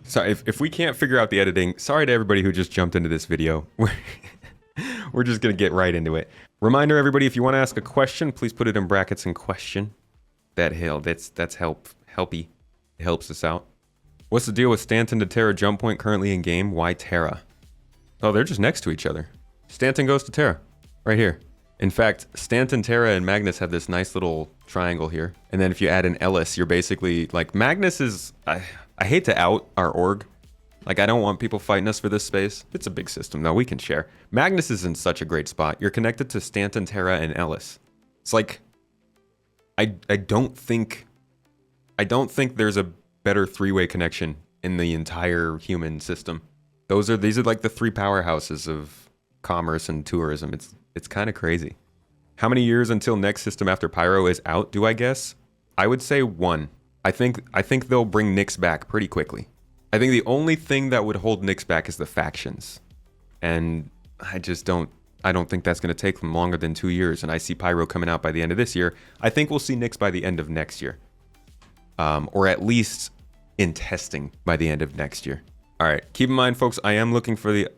Sorry, if we can't figure out the editing, sorry to everybody who just jumped into this video. We're just going to get right into it. Reminder, everybody, if you want to ask a question, please put it in brackets in question. That's helpy. It helps us out. What's the deal with Stanton to Tera jump point currently in game? Why Tera? Oh, they're just next to each other. Stanton goes to Tera, right here. In fact, Stanton, Tera, and Magnus have this nice little triangle here. And then if you add an Ellis, you're basically like Magnus is. I hate to out our org. Like, I don't want people fighting us for this space. It's a big system, though. We can share. Magnus is in such a great spot. You're connected to Stanton, Tera, and Ellis. It's like, I don't think there's a better three-way connection in the entire human system. These are like the three powerhouses of commerce and tourism. It's kind of crazy. How many years until next system after Pyro is out, do I guess? I would say 1. I think they'll bring Nyx back pretty quickly. I think the only thing that would hold Nyx back is the factions. And I don't think that's going to take them longer than 2 years. And I see Pyro coming out by the end of this year. I think we'll see Nyx by the end of next year. Or at least in testing by the end of next year. All right, keep in mind, folks, I am looking for the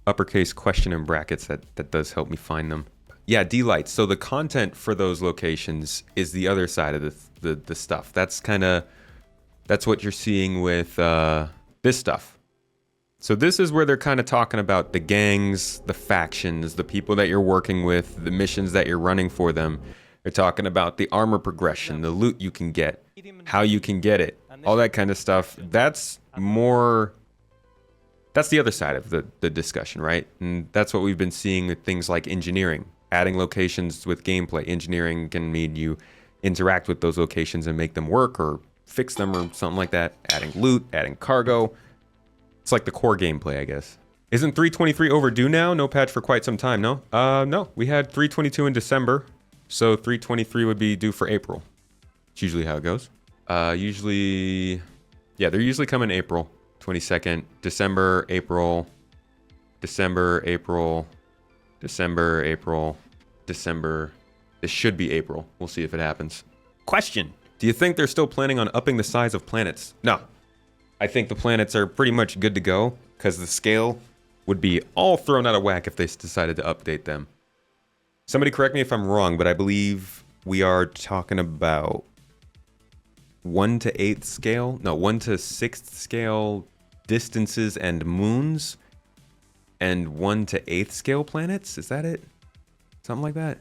uppercase question in brackets. That does help me find them. Yeah, D-Lights. So the content for those locations is the other side of the stuff. That's what you're seeing with this stuff. So this is where they're kind of talking about the gangs, the factions, the people that you're working with, the missions that you're running for them. They're talking about the armor progression, the loot you can get, how you can get it, all that kind of stuff. That's the other side of the discussion, right? And that's what we've been seeing with things like engineering. Adding locations with gameplay. Engineering can mean you interact with those locations and make them work or fix them or something like that. Adding loot, adding cargo. It's like the core gameplay, I guess. Isn't 3.23 overdue now? No patch for quite some time, no? No. We had 3.22 in December, so 3.23 would be due for April. It's usually how it goes. Yeah, they're usually coming April 22nd. December, April, December, April, December, April, December. This should be April. We'll see if it happens. Question. Do you think they're still planning on upping the size of planets? No. I think the planets are pretty much good to go because the scale would be all thrown out of whack if they decided to update them. Somebody correct me if I'm wrong, but I believe we are talking about 1 to 8th scale? No, 1 to 6th scale distances and moons? And 1 to 8th scale planets? Is that it? Something like that?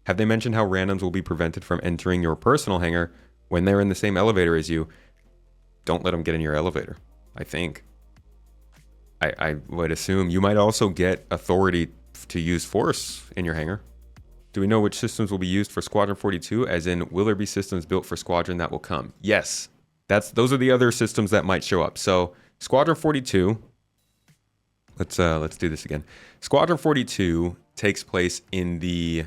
Have they mentioned how randoms will be prevented from entering your personal hangar when they're in the same elevator as you? Don't let them get in your elevator, I think. I would assume you might also get authority to use force in your hangar. Do we know which systems will be used for Squadron 42, as in will there be systems built for Squadron that will come? Yes. Those are the other systems that might show up. So Squadron 42, let's do this again. Squadron 42 takes place in the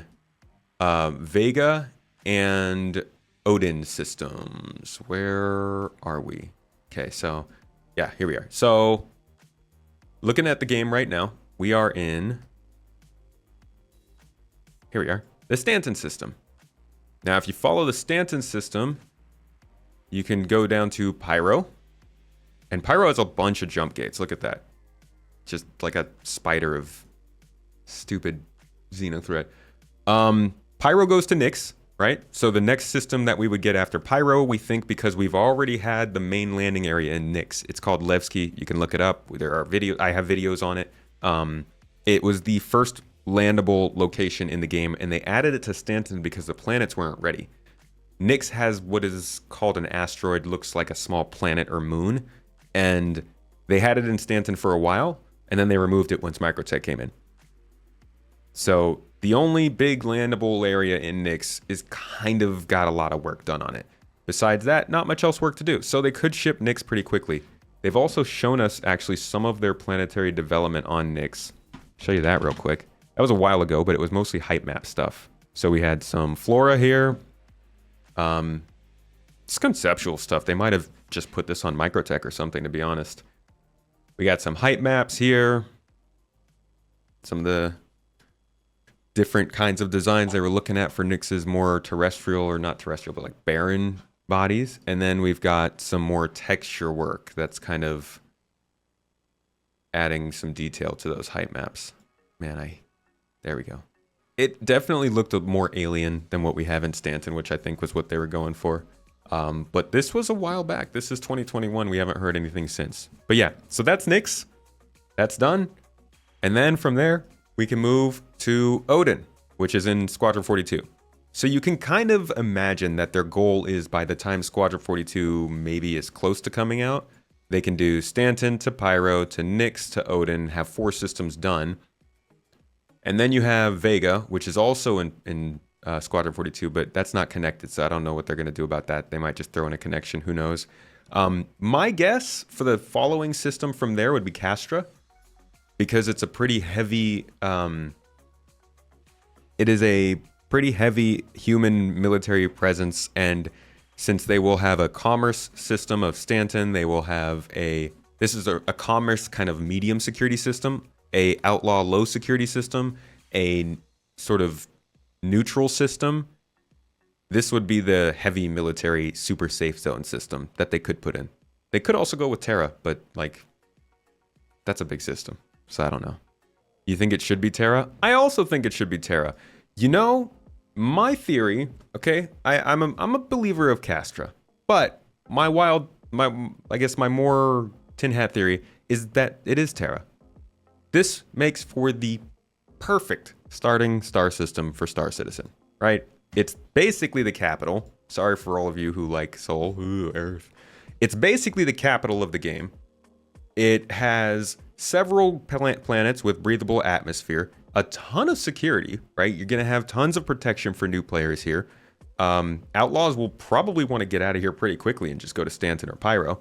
Vega and Odin systems. Where are we? Okay, so yeah, here we are. So looking at the game right now, we are in, here we are, the Stanton system. Now, if you follow the Stanton system, you can go down to Pyro. And Pyro has a bunch of jump gates. Look at that. Just like a spider of stupid Xeno Threat. Pyro goes to Nyx, right? So the next system that we would get after Pyro, we think, because we've already had the main landing area in Nyx. It's called Levski. You can look it up. There are videos. I have videos on it. It was the first landable location in the game, and they added it to Stanton because the planets weren't ready. Nyx has what is called an asteroid, looks like a small planet or moon, and they had it in Stanton for a while, and then they removed it once Microtech came in. So the only big landable area in Nyx is kind of got a lot of work done on it. Besides that, not much else work to do. So they could ship Nyx pretty quickly. They've also shown us actually some of their planetary development on Nyx. Show you that real quick. That was a while ago, but it was mostly hype map stuff. So we had some flora here. It's conceptual stuff. They might have just put this on Microtech or something, to be honest. We got some hype maps here. Some of the different kinds of designs they were looking at for Nyx's more terrestrial, or not terrestrial, but like barren bodies. And then we've got some more texture work that's kind of adding some detail to those height maps. Man, there we go. It definitely looked more alien than what we have in Stanton, which I think was what they were going for. But this was a while back. This is 2021. We haven't heard anything since. But yeah, so that's Nyx. That's done. And then from there, we can move to Odin, which is in Squadron 42. So you can kind of imagine that their goal is by the time Squadron 42 maybe is close to coming out, they can do Stanton to Pyro to Nyx to Odin, have 4 systems done. And then you have Vega, which is also in Squadron 42, but that's not connected, so I don't know what they're going to do about that. They might just throw in a connection, who knows. My guess for the following system from there would be Castra, because it's a pretty heavy... it is a pretty heavy human military presence, and since they will have a commerce system of Stanton, they will have this is a commerce kind of medium security system, a outlaw low security system, a sort of neutral system. This would be the heavy military super safe zone system that they could put in. They could also go with Tera, but like that's a big system, so I don't know. You think it should be Tera? I also think it should be Tera. You know, my theory, okay, I'm a believer of Castra, but my more tin hat theory is that it is Tera. This makes for the perfect starting star system for Star Citizen, right? It's basically the capital. Sorry for all of you who like Sol, Earth. It's basically the capital of the game. It has several planets with breathable atmosphere, a ton of security, right? You're going to have tons of protection for new players here. Outlaws will probably want to get out of here pretty quickly and just go to Stanton or Pyro.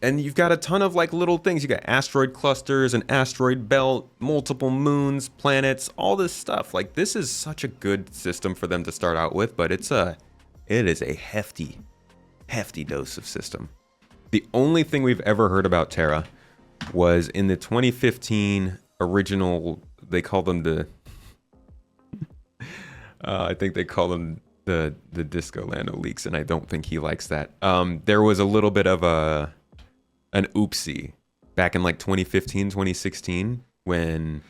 And you've got a ton of like little things. You got asteroid clusters, an asteroid belt, multiple moons, planets, all this stuff. Like this is such a good system for them to start out with, but it is a hefty dose of system. The only thing we've ever heard about Tera was in the 2015 original, they call them the I think they call them the Disco Lando leaks, and I don't think he likes that. There was a little bit of an oopsie back in like 2015, 2016, when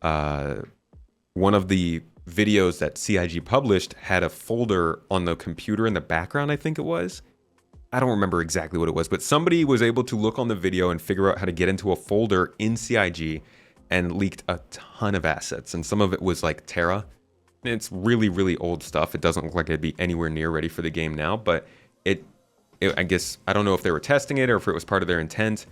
one of the videos that CIG published had a folder on the computer in the background, I think it was. I don't remember exactly what it was, but somebody was able to look on the video and figure out how to get into a folder in CIG and leaked a ton of assets. And some of it was like Tera. It's really, really old stuff. It doesn't look like it'd be anywhere near ready for the game now, but I guess, I don't know if they were testing it or if it was part of their intent,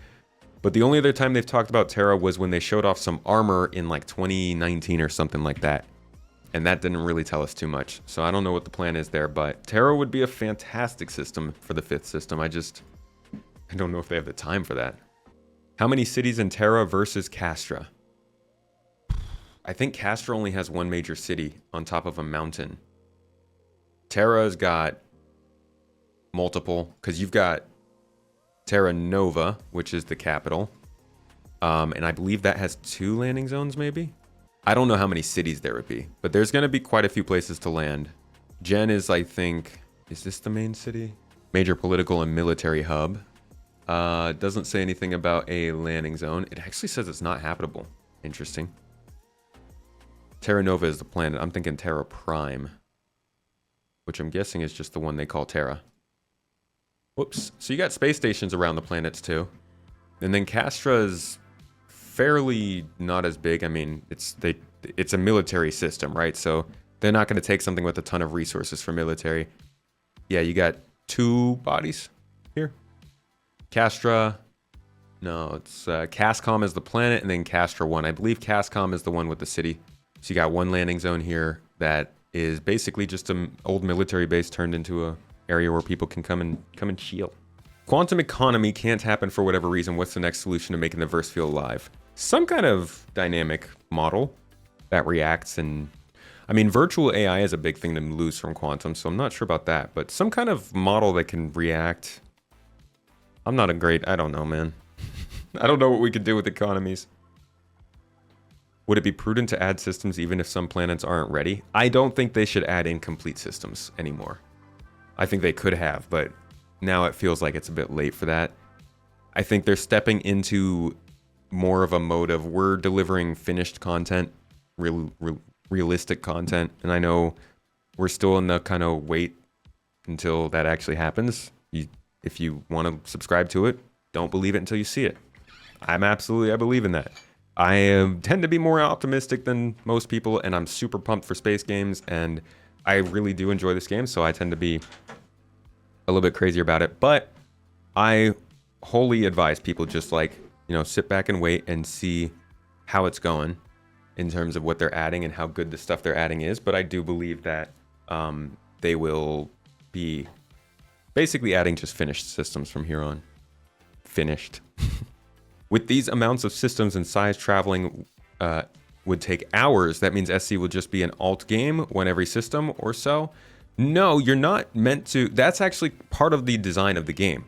but the only other time they've talked about Tera was when they showed off some armor in like 2019 or something like that. And that didn't really tell us too much. So I don't know what the plan is there, but Tera would be a fantastic system for the 5th system. I don't know if they have the time for that. How many cities in Tera versus Castra? I think Castra only has one major city on top of a mountain. Tera's got multiple, because you've got Terra Nova, which is the capital, and I believe that has 2 landing zones maybe. I don't know how many cities there would be, but there's going to be quite a few places to land. Gen is, I think, is this the main city? Major political and military hub. Doesn't say anything about a landing zone. It actually says it's not habitable. Interesting. Terra Nova is the planet. I'm thinking Terra Prime, which I'm guessing is just the one they call Terra. Whoops. So you got space stations around the planets too. And then Castra's fairly not as big. I mean, it's a military system, right? So they're not going to take something with a ton of resources for military. Yeah, you got 2 bodies here. Castra. No, it's Cascom is the planet, and then Castra 1. I believe Cascom is the one with the city. So you got 1 landing zone here that is basically just an old military base turned into a area where people can come and chill. Quantum economy can't happen for whatever reason. What's the next solution to making the verse feel alive? Some kind of dynamic model that reacts, and I mean, virtual AI is a big thing to lose from quantum, so I'm not sure about that, but some kind of model that can react. I don't know, man. I don't know what we could do with economies. Would it be prudent to add systems even if some planets aren't ready? I don't think they should add incomplete systems anymore. I think they could have, but now it feels like it's a bit late for that. I think they're stepping into more of a mode of we're delivering finished content, realistic content. And I know we're still in the kind of wait until that actually happens. If you want to subscribe to it, don't believe it until you see it. I believe in that. I tend to be more optimistic than most people, and I'm super pumped for space games, and I really do enjoy this game, so I tend to be a little bit crazier about it. But I wholly advise people just like, sit back and wait and see how it's going in terms of what they're adding and how good the stuff they're adding is. But I do believe that they will be basically adding just finished systems from here on. Finished. With these amounts of systems and size, traveling would take hours. That means SC will just be an alt game one every system or so. No, you're not meant to. That's actually part of the design of the game.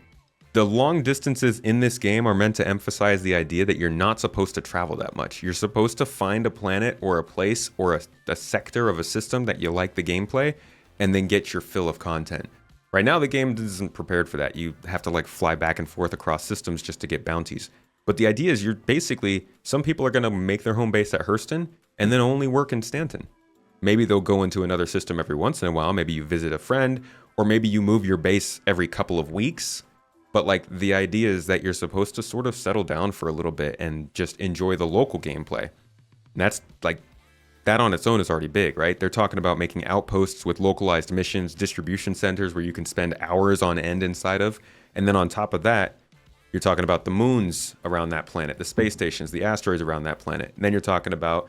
The long distances in this game are meant to emphasize the idea that you're not supposed to travel that much. You're supposed to find a planet or a place or a sector of a system that you like the gameplay, and then get your fill of content. Right now, the game isn't prepared for that. You have to fly back and forth across systems just to get bounties. But the idea is some people are going to make their home base at Hurston and then only work in Stanton. Maybe they'll go into another system every once in a while. Maybe you visit a friend, or maybe you move your base every couple of weeks. But the idea is that you're supposed to sort of settle down for a little bit and just enjoy the local gameplay. And that's that on its own is already big, right? They're talking about making outposts with localized missions, distribution centers where you can spend hours on end inside of. And then on top of that, you're talking about the moons around that planet, the space stations, the asteroids around that planet. And then you're talking about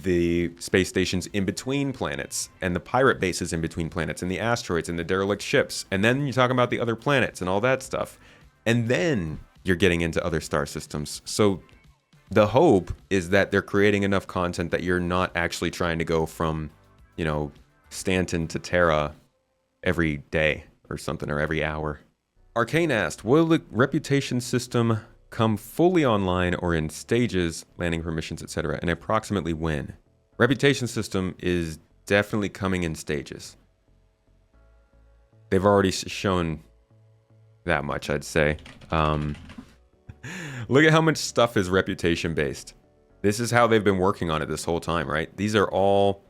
the space stations in between planets and the pirate bases in between planets and the asteroids and the derelict ships. And then you're talking about the other planets and all that stuff. And then you're getting into other star systems. So the hope is that they're creating enough content that you're not actually trying to go from, Stanton to Tera every day or something, or every hour. Arcane asked, will the reputation system come fully online or in stages, landing permissions, etc., and approximately when? Reputation system is definitely coming in stages. They've already shown that much, I'd say. Look at how much stuff is reputation based. This is how they've been working on it this whole time, right? These are all,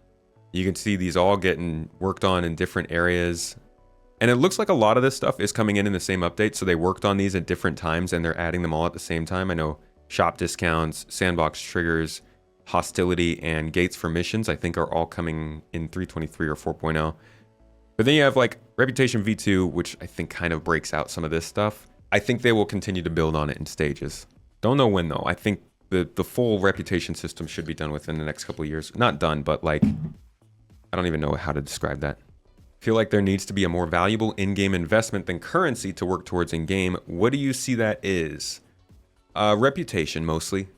you can see these all getting worked on in different areas. And it looks like a lot of this stuff is coming in the same update. So they worked on these at different times and they're adding them all at the same time. I know shop discounts, sandbox triggers, hostility, and gates for missions, I think are all coming in 3.23 or 4.0. But then you have Reputation V2, which I think kind of breaks out some of this stuff. I think they will continue to build on it in stages. Don't know when though. I think the full reputation system should be done within the next couple of years. Not done, but I don't even know how to describe that. Feel like there needs to be a more valuable in-game investment than currency to work towards in-game. What do you see that is? Reputation, mostly.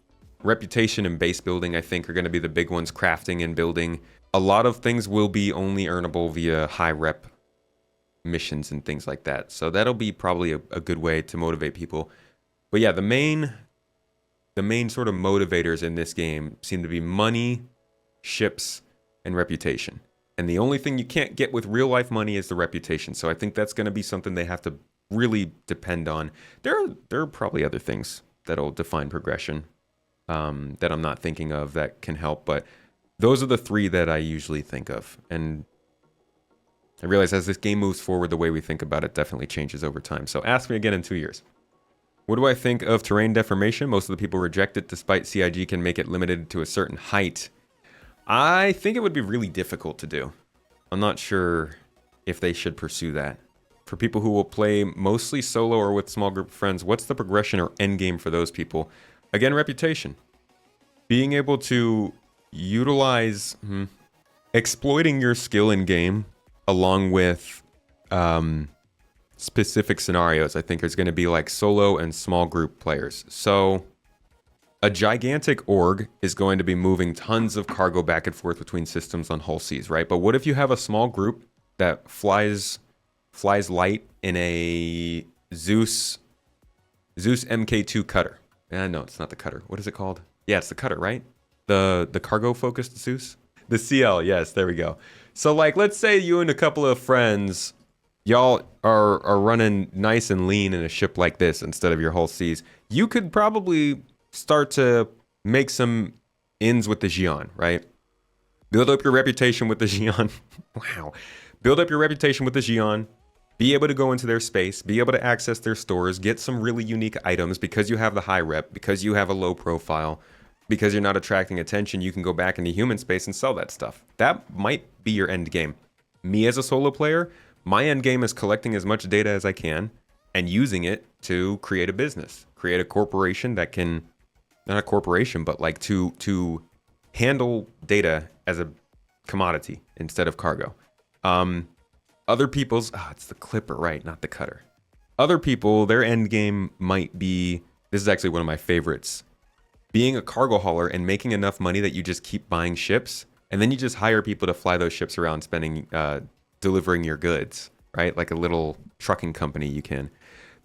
Reputation and base building, I think, are going to be the big ones. Crafting and building. A lot of things will be only earnable via high rep missions and things like that. So that'll be probably a good way to motivate people. But yeah, the main sort of motivators in this game seem to be money, ships, and reputation. And the only thing you can't get with real life money is the reputation. So I think that's going to be something they have to really depend on. There are probably other things that'll define progression that I'm not thinking of that can help. But those are the three that I usually think of. And I realize as this game moves forward, the way we think about it definitely changes over time. So ask me again in 2 years. What do I think of terrain deformation? Most of the people reject it despite CIG can make it limited to a certain height. I think it would be really difficult to do. I'm not sure if they should pursue that. For people who will play mostly solo or with small group of friends, what's the progression or end game for those people? Again, reputation. Being able to utilize exploiting your skill in game along with specific scenarios, I think is going to be solo and small group players. So a gigantic org is going to be moving tons of cargo back and forth between systems on whole seas, right? But what if you have a small group that flies light in a Zeus MK2 cutter? No, it's not the cutter. What is it called? Yeah, it's the cutter, right? The cargo focused Zeus? The CL, yes, there we go. So let's say you and a couple of friends, y'all are running nice and lean in a ship like this instead of your whole seas, you could probably start to make some ends with the Xi'an, right? Build up your reputation with the Xi'an. Wow. Build up your reputation with the Xi'an. Be able to go into their space, be able to access their stores, get some really unique items because you have the high rep, because you have a low profile, because you're not attracting attention. You can go back into human space and sell that stuff. That might be your end game. Me as a solo player, my end game is collecting as much data as I can and using it to create a business, create a corporation that can, not a corporation, but like to handle data as a commodity instead of cargo. Other people's, it's the clipper, right? Not the cutter. Other people, their end game might be, this is actually one of my favorites, being a cargo hauler and making enough money that you just keep buying ships, and then you just hire people to fly those ships around, delivering your goods, right? Like a little trucking company you can.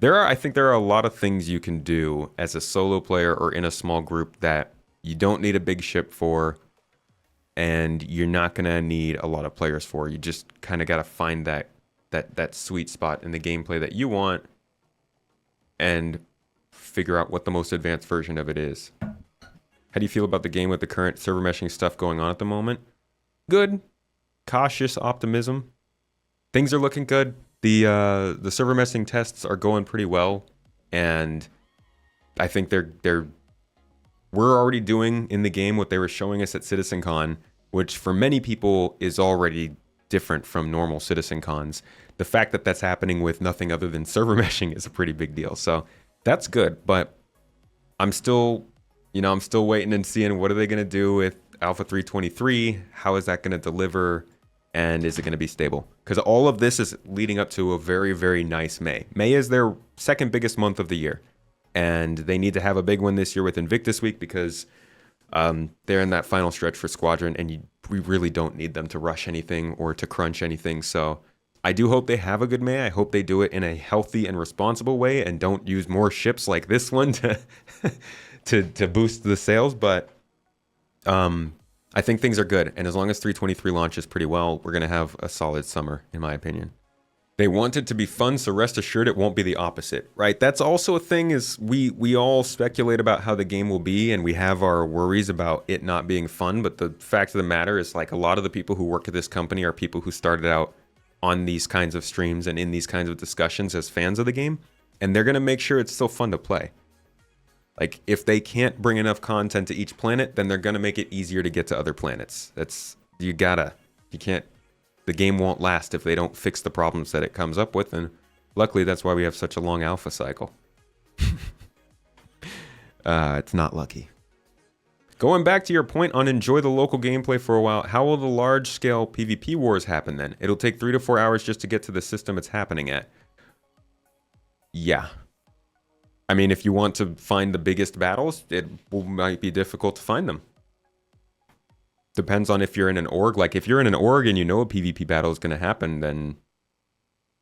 I think there are a lot of things you can do as a solo player or in a small group that you don't need a big ship for, and you're not gonna need a lot of players for. You just kind of gotta find that sweet spot in the gameplay that you want, and figure out what the most advanced version of it is. How do you feel about the game with the current server meshing stuff going on at the moment? Good. Cautious optimism. Things are looking good. The server meshing tests are going pretty well, and I think we're already doing in the game what they were showing us at CitizenCon, which for many people is already different from normal CitizenCons. The fact that that's happening with nothing other than server meshing is a pretty big deal. So that's good, but I'm still waiting and seeing what are they going to do with Alpha 3.23? How is that going to deliver? And is it going to be stable? Because all of this is leading up to a very, very nice May. May is their second biggest month of the year. And they need to have a big one this year with Invictus Week because they're in that final stretch for Squadron, and we really don't need them to rush anything or to crunch anything. So I do hope they have a good May. I hope they do it in a healthy and responsible way and don't use more ships like this one to to boost the sales. But I think things are good. And as long as 3.23 launches pretty well, we're going to have a solid summer, in my opinion. They want it to be fun, so rest assured it won't be the opposite, right? That's also a thing is we all speculate about how the game will be, and we have our worries about it not being fun. But the fact of the matter is, like, a lot of the people who work at this company are people who started out on these kinds of streams and in these kinds of discussions as fans of the game, and they're going to make sure it's still fun to play. Like, if they can't bring enough content to each planet, then they're going to make it easier to get to other planets. You can't. The game won't last if they don't fix the problems that it comes up with, and luckily that's why we have such a long alpha cycle. It's not lucky. Going back to your point on enjoy the local gameplay for a while, how will the large-scale PvP wars happen then? It'll take 3 to 4 hours just to get to the system it's happening at. Yeah. I mean, if you want to find the biggest battles, it might be difficult to find them. Depends on if you're in an org. Like, if you're in an org and you know a PvP battle is going to happen, then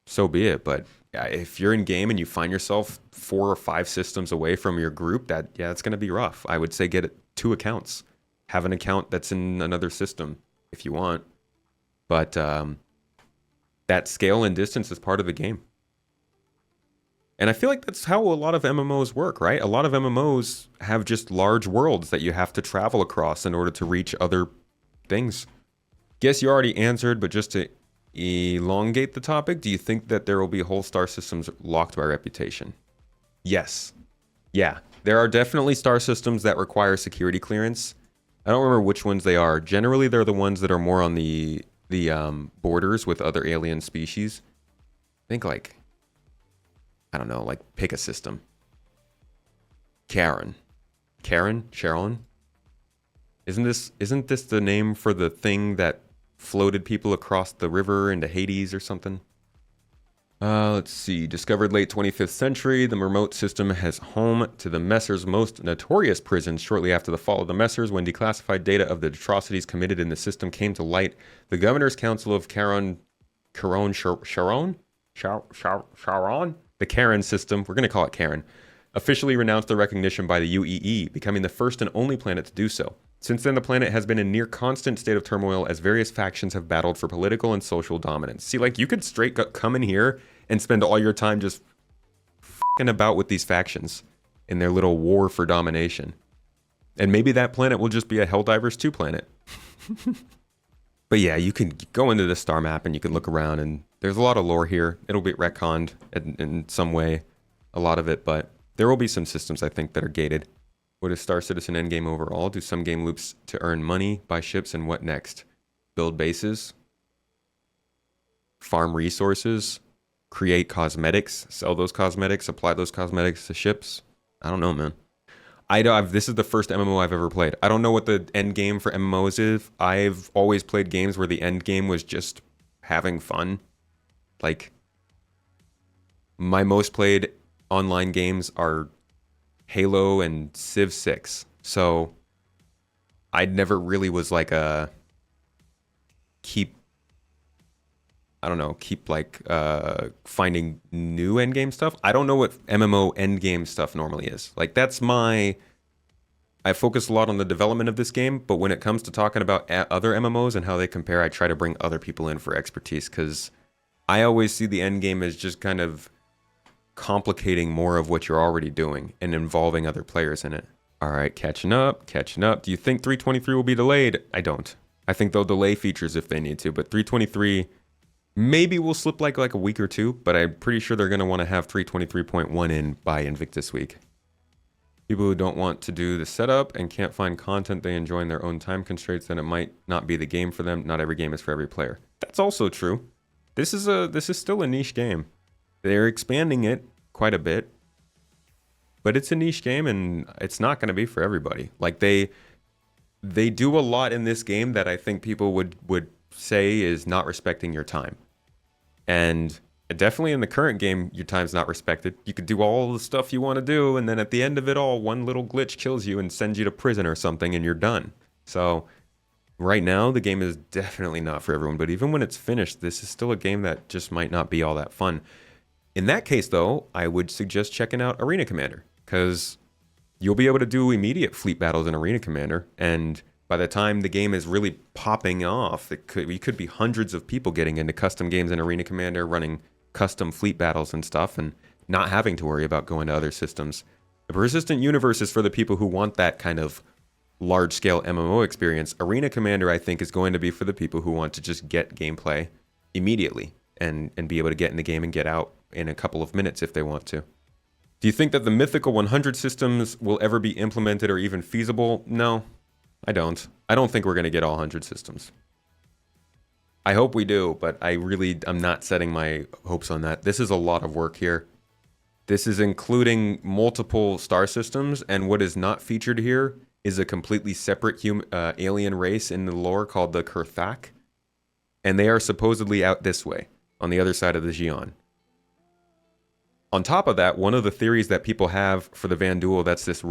so be it. But yeah, if you're in game and you find yourself 4 or 5 systems away from your group, it's going to be rough. I would say get 2 accounts. Have an account that's in another system if you want. But that scale and distance is part of the game. And I feel like that's how a lot of MMOs work, right? A lot of MMOs have just large worlds that you have to travel across in order to reach other things. Guess you already answered, but just to elongate the topic, do you think that there will be whole star systems locked by reputation? Yes. Yeah. There are definitely star systems that require security clearance. I don't remember which ones they are. Generally, they're the ones that are more on the borders with other alien species. I think, like, I don't know, like, pick a system. Sharon? Isn't this the name for the thing that floated people across the river into Hades or something? Let's see. Discovered late 25th century, the remote system has home to the Messers' most notorious prisons. Shortly after the fall of the Messers, when declassified data of the atrocities committed in the system came to light, the Governor's Council of Sharon, the Karen system, we're going to call it Karen, officially renounced their recognition by the UEE, becoming the first and only planet to do so. Since then, the planet has been in near constant state of turmoil as various factions have battled for political and social dominance. See, like, you could straight come in here and spend all your time just f***ing about with these factions in their little war for domination. And maybe that planet will just be a Helldivers 2 planet. But yeah, you can go into the star map and you can look around, and there's a lot of lore here. It'll be retconned in some way, a lot of it, but there will be some systems, I think, that are gated. What is Star Citizen endgame overall? Do some game loops to earn money, buy ships, and what next? Build bases, farm resources, create cosmetics, sell those cosmetics, apply those cosmetics to ships. I don't know, man. This is the first MMO I've ever played. I don't know what the end game for MMOs is. I've always played games where the end game was just having fun. Like, my most played online games are Halo and Civ 6. So I never really was like keep finding new endgame stuff. I don't know what MMO endgame stuff normally is. Like, I focus a lot on the development of this game, but when it comes to talking about other MMOs and how they compare, I try to bring other people in for expertise, because I always see the endgame as just kind of complicating more of what you're already doing and involving other players in it. All right, catching up. Do you think 323 will be delayed? I don't. I think they'll delay features if they need to, but 323 maybe will slip like a week or two, but I'm pretty sure they're going to want to have 323.1 in by Invictus Week. People who don't want to do the setup and can't find content they enjoy in their own time constraints, then it might not be the game for them. Not every game is for every player. That's also true. This is still a niche game. They're expanding it quite a bit, but it's a niche game and it's not going to be for everybody. Like, they do a lot in this game that I think people would say is not respecting your time. And definitely in the current game, your time's not respected. You could do all the stuff you want to do, and then at the end of it all, one little glitch kills you and sends you to prison or something, and you're done. So right now, the game is definitely not for everyone, but even when it's finished, this is still a game that just might not be all that fun. In that case, though, I would suggest checking out Arena Commander, because you'll be able to do immediate fleet battles in Arena Commander, and by the time the game is really popping off, we could be hundreds of people getting into custom games in Arena Commander, running custom fleet battles and stuff, and not having to worry about going to other systems. The Persistent Universe is for the people who want that kind of large-scale MMO experience. Arena Commander, I think, is going to be for the people who want to just get gameplay immediately and be able to get in the game and get out in a couple of minutes if they want to. Do you think that the mythical 100 systems will ever be implemented or even feasible? No, I don't. I don't think we're going to get all 100 systems. I hope we do, but I'm not setting my hopes on that. This is a lot of work here. This is including multiple star systems, and what is not featured here is a completely separate alien race in the lore called the Kurthak, and they are supposedly out this way, on the other side of the Xi'an. On top of that, one of the theories that people have for the Vanduul, that's these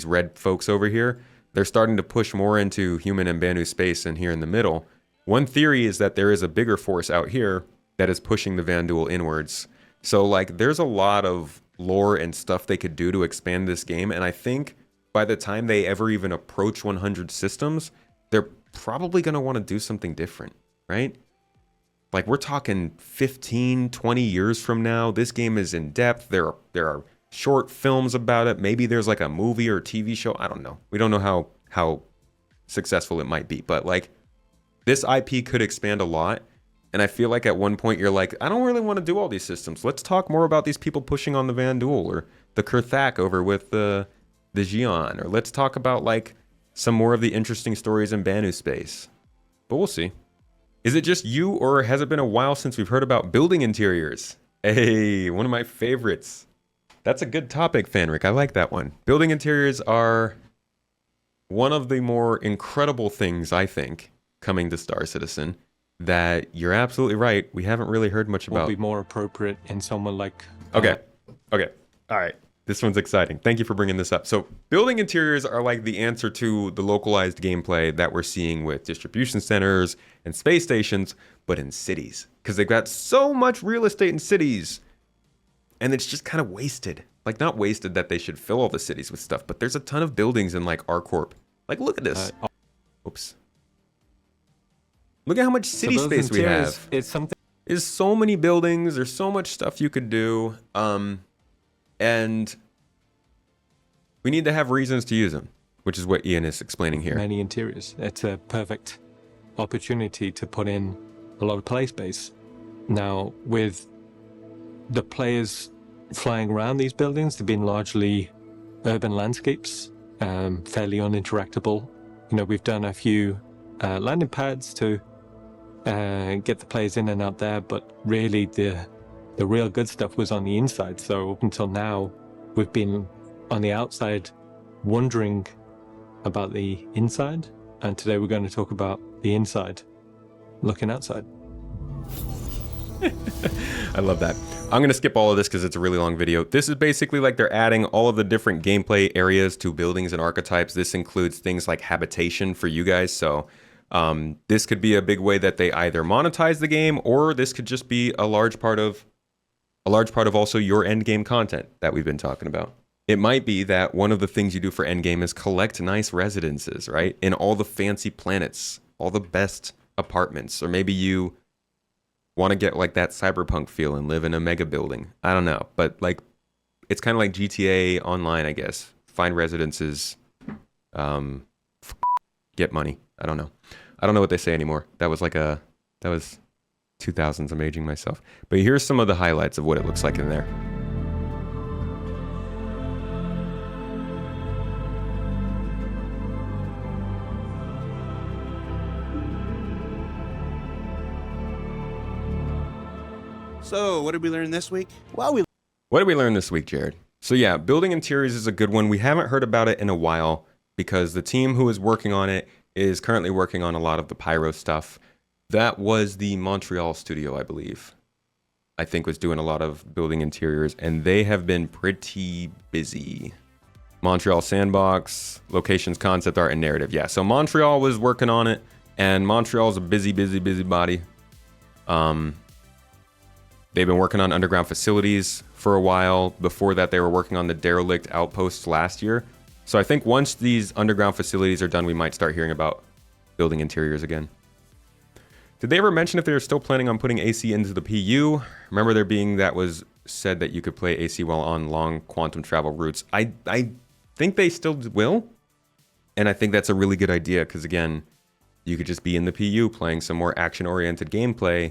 red folks over here, they're starting to push more into human and Banu space and here in the middle. One theory is that there is a bigger force out here that is pushing the Vanduul inwards. So, like, there's a lot of lore and stuff they could do to expand this game, and I think by the time they ever even approach 100 systems, they're probably going to want to do something different, right? Like, we're talking 15, 20 years from now. This game is in depth. There are short films about it. Maybe there's like a movie or a TV show. I don't know. We don't know how successful it might be, but like, this IP could expand a lot. And I feel like at one point you're like, I don't really want to do all these systems. Let's talk more about these people pushing on the Vanduul or the Kurthak over with the Xi'an, or let's talk about like some more of the interesting stories in Banu space. But we'll see. Is it just you, or has it been a while since we've heard about building interiors? Hey, one of my favorites. That's a good topic, Fanric. I like that one. Building interiors are one of the more incredible things, I think, coming to Star Citizen, that you're absolutely right. We haven't really heard much about. Will be more appropriate in someone like... Okay. All right. This one's exciting. Thank you for bringing this up. So building interiors are like the answer to the localized gameplay that we're seeing with distribution centers and space stations, but in cities. Because they've got so much real estate in cities, and it's just kind of wasted. Like, not wasted that they should fill all the cities with stuff, but there's a ton of buildings in like ArcCorp. Like, look at this. Oops. Look at how much city space we have. It's something. There's so many buildings. There's so much stuff you could do. And we need to have reasons to use them, which is what Ian is explaining here. Many interiors. It's a perfect opportunity to put in a lot of play space. Now, with the players flying around these buildings, they've been largely urban landscapes, fairly uninteractable. You know, we've done a few landing pads to get the players in and out there, but really the real good stuff was on the inside. So up until now, we've been on the outside wondering about the inside, and today we're going to talk about the inside, looking outside. I love that. I'm going to skip all of this because it's a really long video. This is basically like they're adding all of the different gameplay areas to buildings and archetypes. This includes things like habitation for you guys. So this could be a big way that they either monetize the game, or this could just be a large part of also your end game content that we've been talking about. It might be that one of the things you do for end game is collect nice residences, right? In all the fancy planets, all the best apartments, or maybe you want to get like that cyberpunk feel and live in a mega building. I don't know, but like it's kind of like GTA Online, I guess. Find residences, get money. I don't know what they say anymore. That was 2000s. I'm aging myself. But here's some of the highlights of what it looks like in there. So, what did we learn this week? What did we learn this week, Jared? So yeah, building interiors is a good one. We haven't heard about it in a while because the team who is working on it is currently working on a lot of the pyro stuff. That was the Montreal studio, I believe. I think was doing a lot of building interiors, and they have been pretty busy. Montreal Sandbox, locations, concept art, and narrative. Yeah, so Montreal was working on it, and Montreal's a busy body. They've been working on underground facilities for a while. Before that, they were working on the derelict outposts last year. So I think once these underground facilities are done, we might start hearing about building interiors again. Did they ever mention if they were still planning on putting AC into the PU? Remember there being that was said that you could play AC while on long quantum travel routes. I think they still will. And I think that's a really good idea because, again, you could just be in the PU playing some more action-oriented gameplay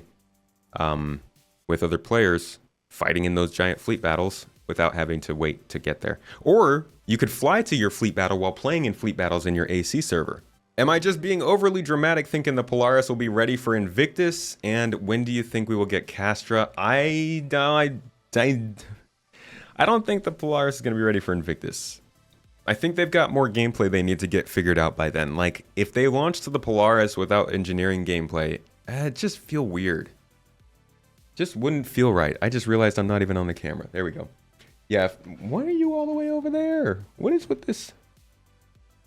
with other players fighting in those giant fleet battles without having to wait to get there. Or you could fly to your fleet battle while playing in fleet battles in your AC server. Am I just being overly dramatic thinking the Polaris will be ready for Invictus? And when do you think we will get Castra? I don't think the Polaris is going to be ready for Invictus. I think they've got more gameplay they need to get figured out by then. Like, if they launch to the Polaris without engineering gameplay, it just feel weird. Just wouldn't feel right. I just realized I'm not even on the camera. There we go. Yeah, why are you all the way over there? What is with this?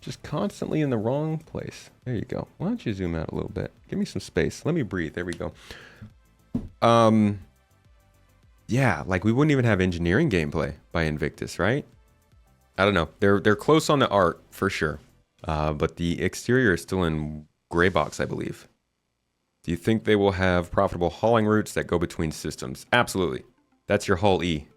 Just constantly in the wrong place. There you go. Why don't you zoom out a little bit? Give me some space. Let me breathe. There we go. Yeah, like we wouldn't even have engineering gameplay by Invictus, right? I don't know. They're close on the art for sure. But the exterior is still in gray box, I believe. Do you think they will have profitable hauling routes that go between systems? Absolutely. That's your haul E.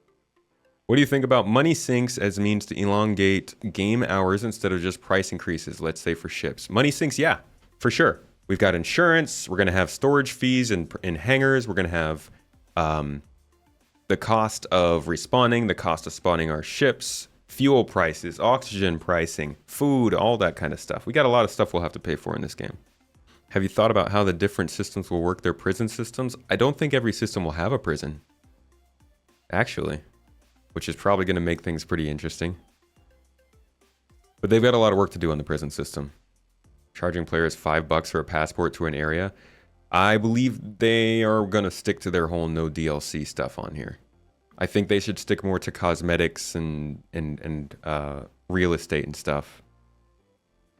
What do you think about money sinks as means to elongate game hours instead of just price increases, let's say for ships? Money sinks, yeah, for sure. We've got insurance. We're going to have storage fees in hangars. We're going to have the cost of respawning, the cost of spawning our ships, fuel prices, oxygen pricing, food, all that kind of stuff. We got a lot of stuff we'll have to pay for in this game. Have you thought about how the different systems will work their prison systems? I don't think every system will have a prison, actually, which is probably going to make things pretty interesting. But they've got a lot of work to do on the prison system. Charging players $5 for a passport to an area. I believe they are going to stick to their whole no DLC stuff on here. I think they should stick more to cosmetics and real estate and stuff.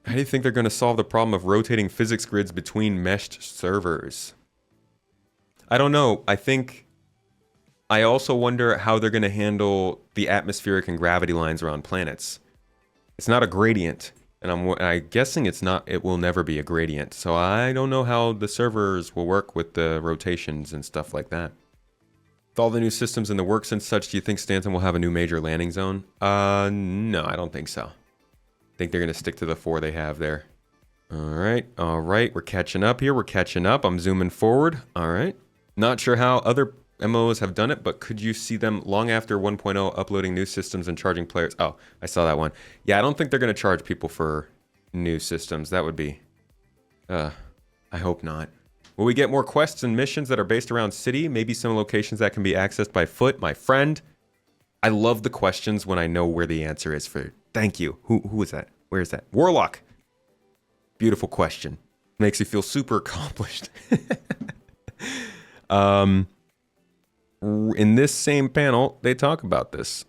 How do you think they're going to solve the problem of rotating physics grids between meshed servers? I don't know. I also wonder how they're going to handle the atmospheric and gravity lines around planets. It's not a gradient. And I'm guessing it will never be a gradient. So I don't know how the servers will work with the rotations and stuff like that. With all the new systems in the works and such, do you think Stanton will have a new major landing zone? No, I don't think so. I think they're going to stick to the 4 they have there. All right. We're catching up here. I'm zooming forward. All right. Not sure how other MMOs have done it, but could you see them long after 1.0 uploading new systems and charging players? Oh, I saw that one. Yeah, I don't think they're going to charge people for new systems. That would be... I hope not. Will we get more quests and missions that are based around city? Maybe some locations that can be accessed by foot? My friend, I love the questions when I know where the answer is for... Thank you. Who is that? Where is that? Warlock. Beautiful question. Makes you feel super accomplished. In this same panel, they talk about this.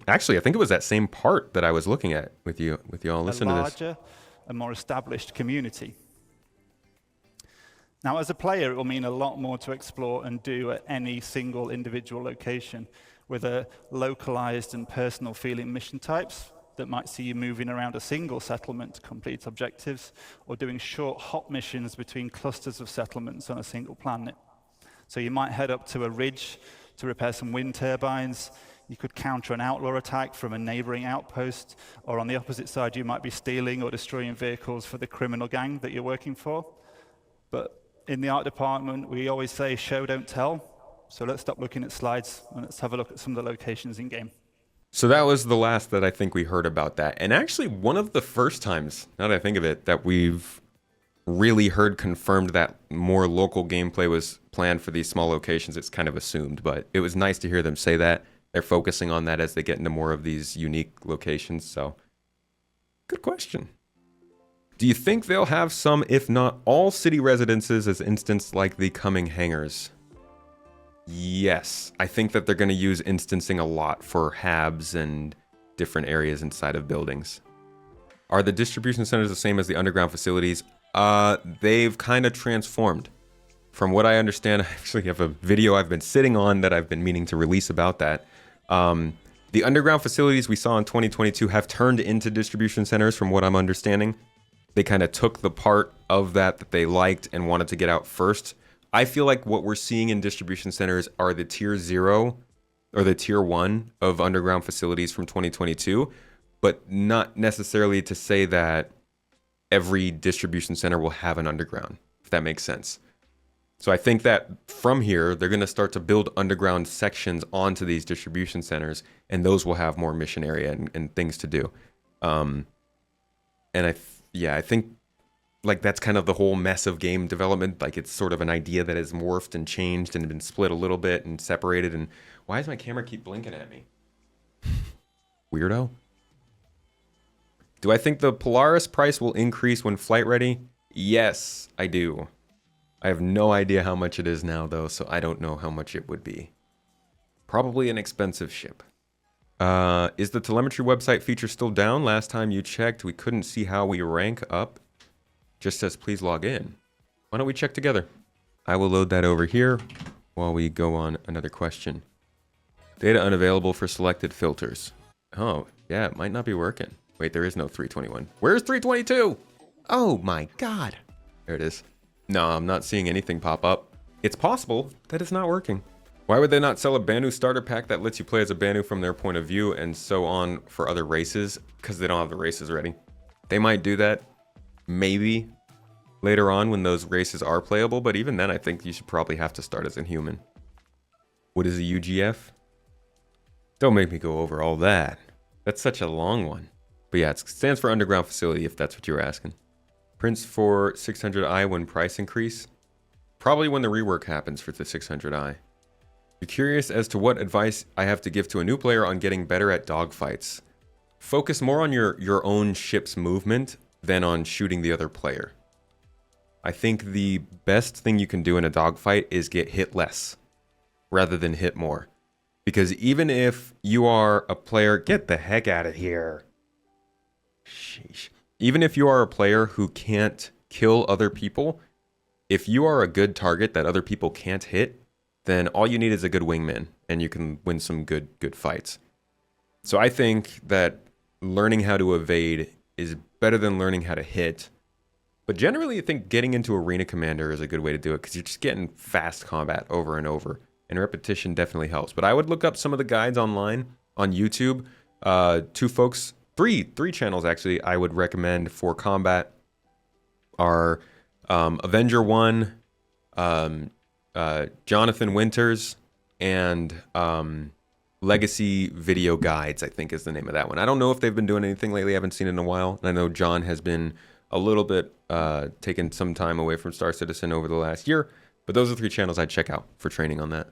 Actually, I think it was that same part that I was looking at with you all. Listen to this. A larger and more established community. Now, as a player, it will mean a lot more to explore and do at any single individual location, with a localized and personal feeling mission types that might see you moving around a single settlement to complete objectives, or doing short hop missions between clusters of settlements on a single planet. So you might head up to a ridge to repair some wind turbines. You could counter an outlaw attack from a neighboring outpost, or on the opposite side, you might be stealing or destroying vehicles for the criminal gang that you're working for. But in the art department, we always say, show, don't tell. So let's stop looking at slides and let's have a look at some of the locations in game. So that was the last that I think we heard about that. And actually one of the first times, now that I think of it, that we've really heard confirmed that more local gameplay was planned for these small locations. It's kind of assumed, but it was nice to hear them say that. They're focusing on that as they get into more of these unique locations. So good question. Do you think they'll have some, if not all, city residences as instanced like the coming hangars? Yes, I think that they're going to use instancing a lot for HABs and different areas inside of buildings. Are the distribution centers the same as the underground facilities? They've kind of transformed. From what I understand, I actually have a video I've been sitting on that I've been meaning to release about that. The underground facilities we saw in 2022 have turned into distribution centers from what I'm understanding. They kind of took the part of that they liked and wanted to get out first. I feel like what we're seeing in distribution centers are the tier 0 or the tier 1 of underground facilities from 2022, but not necessarily to say that every distribution center will have an underground, if that makes sense. So I think that from here, they're going to start to build underground sections onto these distribution centers, and those will have more mission area and things to do. And I think like that's kind of the whole mess of game development. Like it's sort of an idea that has morphed and changed and been split a little bit and separated. And why does my camera keep blinking at me? Weirdo. Do I think the Polaris price will increase when flight ready? Yes, I do. I have no idea how much it is now though, so I don't know how much it would be. Probably an expensive ship. Is the telemetry website feature still down? Last time you checked, we couldn't see how we rank up. Just says please log in. Why don't we check together? I will load that over here while we go on another question. Data unavailable for selected filters. Oh, yeah, it might not be working. Wait, there is no 321. Where's 322? Oh my God. There it is. No, I'm not seeing anything pop up. It's possible that it's not working. Why would they not sell a Banu starter pack that lets you play as a Banu from their point of view and so on for other races? Because they don't have the races ready. They might do that. Maybe later on when those races are playable, but even then I think you should probably have to start as a human. What is a UGF? Don't make me go over all that. That's such a long one. But yeah, it stands for underground facility if that's what you were asking. Prints for 600i when price increase? Probably when the rework happens for the 600i. You're curious as to what advice I have to give to a new player on getting better at dogfights. Focus more on your own ship's movement than on shooting the other player. I think the best thing you can do in a dogfight is get hit less rather than hit more. Because even if you are a player, get the heck out of here. Sheesh. Even if you are a player who can't kill other people, if you are a good target that other people can't hit, then all you need is a good wingman and you can win some good fights. So I think that learning how to evade is better than learning how to hit. But generally, I think getting into Arena Commander is a good way to do it because you're just getting fast combat over and over. And repetition definitely helps. But I would look up some of the guides online on YouTube. Three channels actually I would recommend for combat are Avenger 1, Jonathan Winters, and Legacy Video Guides, I think is the name of that one. I don't know if they've been doing anything lately. I haven't seen it in a while. And I know John has been a little bit taken some time away from Star Citizen over the last year. But those are 3 channels I'd check out for training on that.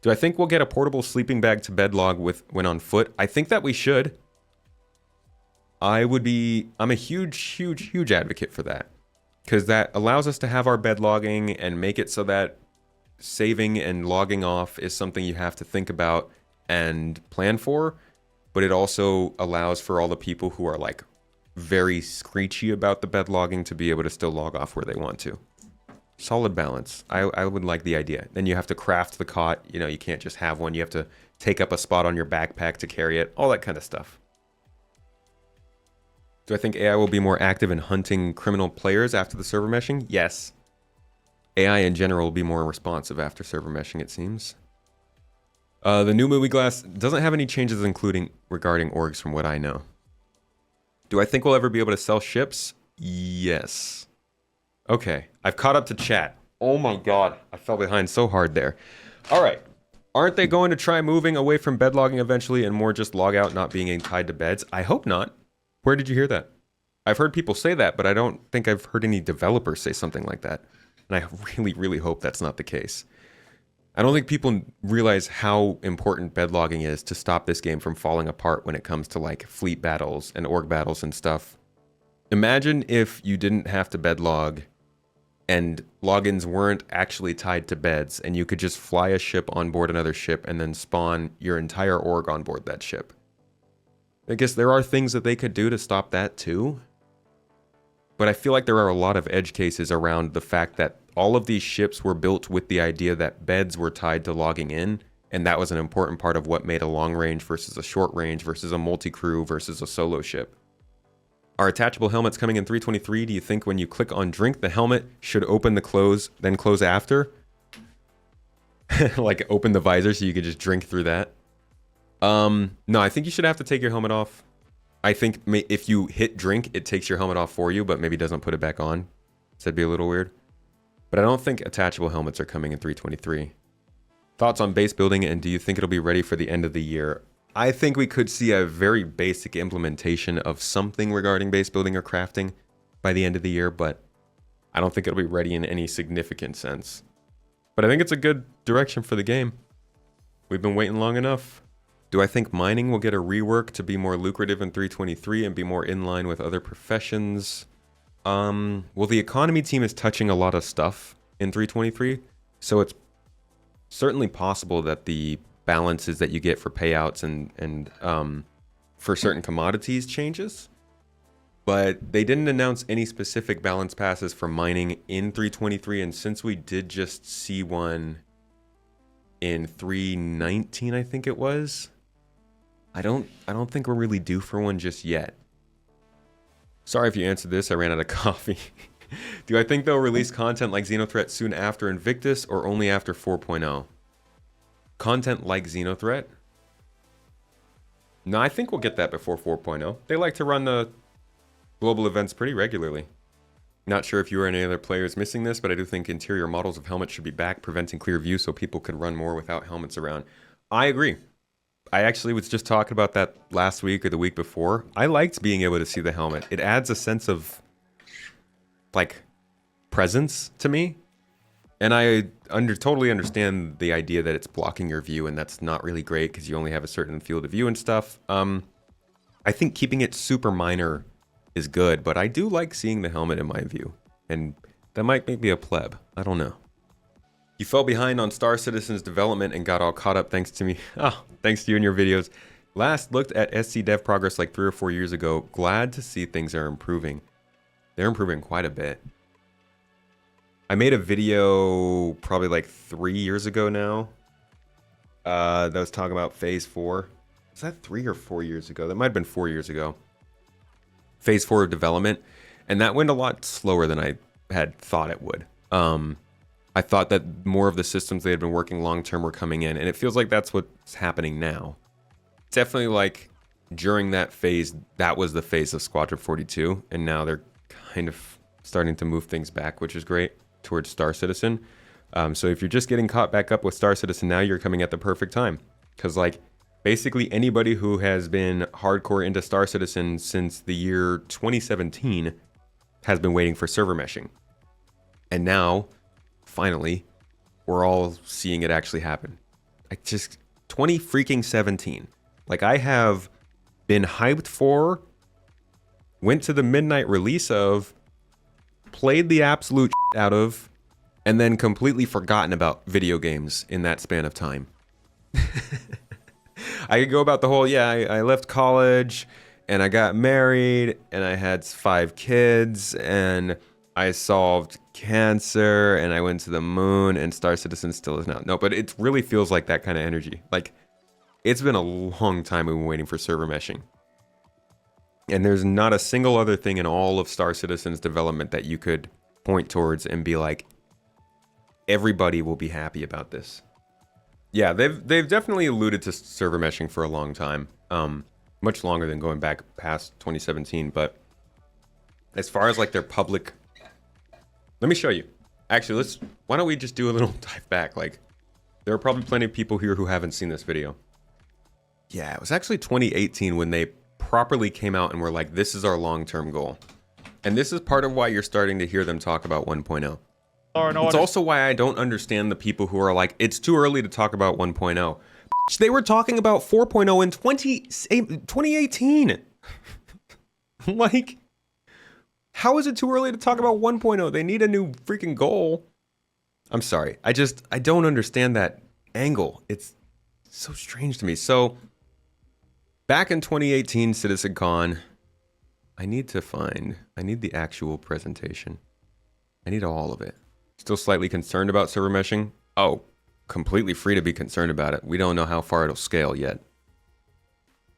Do I think we'll get a portable sleeping bag to bed log when on foot? I think that we should. I'm a huge advocate for that. Because that allows us to have our bed logging and make it so that saving and logging off is something you have to think about and plan for. But it also allows for all the people who are like very screechy about the bed logging to be able to still log off where they want to. Solid balance. I would like the idea. Then you have to craft the cot. You know, you can't just have one. You have to take up a spot on your backpack to carry it. All that kind of stuff. Do I think AI will be more active in hunting criminal players after the server meshing? Yes. AI in general will be more responsive after server meshing, it seems. The new movie glass doesn't have any changes including regarding orgs from what I know. Do I think we'll ever be able to sell ships? Yes. Okay, I've caught up to chat. Oh my god, I fell behind so hard there. All right. Aren't they going to try moving away from bed logging eventually and more just log out not being tied to beds? I hope not. Where did you hear that? I've heard people say that, but I don't think I've heard any developers say something like that. And I really hope that's not the case. I don't think people realize how important bed logging is to stop this game from falling apart when it comes to like fleet battles and org battles and stuff. Imagine if you didn't have to bed log and logins weren't actually tied to beds and you could just fly a ship on board another ship and then spawn your entire org on board that ship. I guess there are things that they could do to stop that too. But I feel like there are a lot of edge cases around the fact that all of these ships were built with the idea that beds were tied to logging in, and that was an important part of what made a long range versus a short range versus a multi-crew versus a solo ship. Are attachable helmets coming in 323? Do you think when you click on drink, the helmet should open the close, then close after? Like open the visor so you could just drink through that? No, I think you should have to take your helmet off. I think if you hit drink, it takes your helmet off for you, but maybe doesn't put it back on. So that'd be a little weird. But I don't think attachable helmets are coming in 323. Thoughts on base building, and do you think it'll be ready for the end of the year? I think we could see a very basic implementation of something regarding base building or crafting by the end of the year, but I don't think it'll be ready in any significant sense. But I think it's a good direction for the game. We've been waiting long enough. Do I think mining will get a rework to be more lucrative in 323 and be more in line with other professions? Well, the economy team is touching a lot of stuff in 323, so it's certainly possible that the balances that you get for payouts and for certain commodities changes. But they didn't announce any specific balance passes for mining in 323, and since we did just see one in 319, I think it was, I don't think we're really due for one just yet. Sorry if you answered this, I ran out of coffee. Do I think they'll release content like Xeno Threat soon after Invictus or only after 4.0? Content like Xeno Threat? No, I think we'll get that before 4.0. They like to run the global events pretty regularly. Not sure if you or any other players missing this, but I do think interior models of helmets should be back, preventing clear view so people could run more without helmets around. I agree. I actually was just talking about that last week or the week before. I liked being able to see the helmet. It adds a sense of, like, presence to me. And I totally understand the idea that it's blocking your view, and that's not really great because you only have a certain field of view and stuff. I think keeping it super minor is good, but I do like seeing the helmet in my view. And that might make me a pleb. I don't know. You fell behind on Star Citizen's development and got all caught up thanks to me. Oh, thanks to you and your videos. Last looked at SC dev progress like 3 or 4 years ago. Glad to see things are improving. They're improving quite a bit. I made a video probably like 3 years ago now that was talking about Phase 4. was that 3 or 4 years ago? That might have been 4 years ago. Phase 4 of development, and that went a lot slower than I had thought it would. I thought that more of the systems they had been working long term were coming in, and it feels like that's what's happening now. Definitely like during that phase, that was the phase of Squadron 42, and now they're kind of starting to move things back, which is great, towards Star Citizen. So if you're just getting caught back up with Star Citizen now, you're coming at the perfect time. Because like basically anybody who has been hardcore into Star Citizen since the year 2017 has been waiting for server meshing. And now, finally, we're all seeing it actually happen. 2017. Like I have been hyped for, went to the midnight release of, played the absolute out of, and then completely forgotten about video games in that span of time. I could go about the whole, I left college and I got married and I had 5 kids and I solved cancer and I went to the moon and Star Citizen still is now. No, but it really feels like that kind of energy. Like it's been a long time we've been waiting for server meshing. And there's not a single other thing in all of Star Citizen's development that you could point towards and be like, everybody will be happy about this. Yeah, they've definitely alluded to server meshing for a long time, much longer than going back past 2017. But as far as like their public, let me show you. Actually, why don't we just do a little dive back? Like, there are probably plenty of people here who haven't seen this video. Yeah, it was actually 2018 when they properly came out and were like, this is our long-term goal. And this is part of why you're starting to hear them talk about 1.0. It's also why I don't understand the people who are like, it's too early to talk about 1.0. They were talking about 4.0 in 2018. Like, how is it too early to talk about 1.0? They need a new freaking goal. I'm sorry. I don't understand that angle. It's so strange to me. So, back in 2018, CitizenCon, I need the actual presentation. I need all of it. Still slightly concerned about server meshing? Oh, completely free to be concerned about it. We don't know how far it'll scale yet.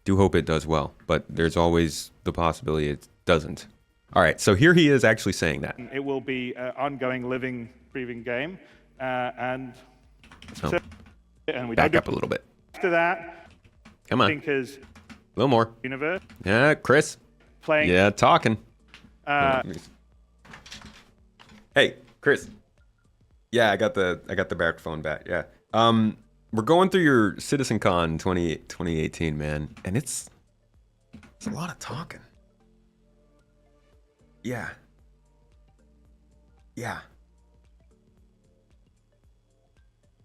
Do hope it does well, but there's always the possibility it doesn't. All right, so here he is actually saying that. It will be an ongoing, living, breathing game, and we back up a little bit. After that, come on, a little more. Universe. Yeah, Chris. Playing. Yeah, talking. Hey, Chris. Yeah, I got the microphone back. Yeah. We're going through your CitizenCon 2018, man, and it's a lot of talking. Yeah. Yeah.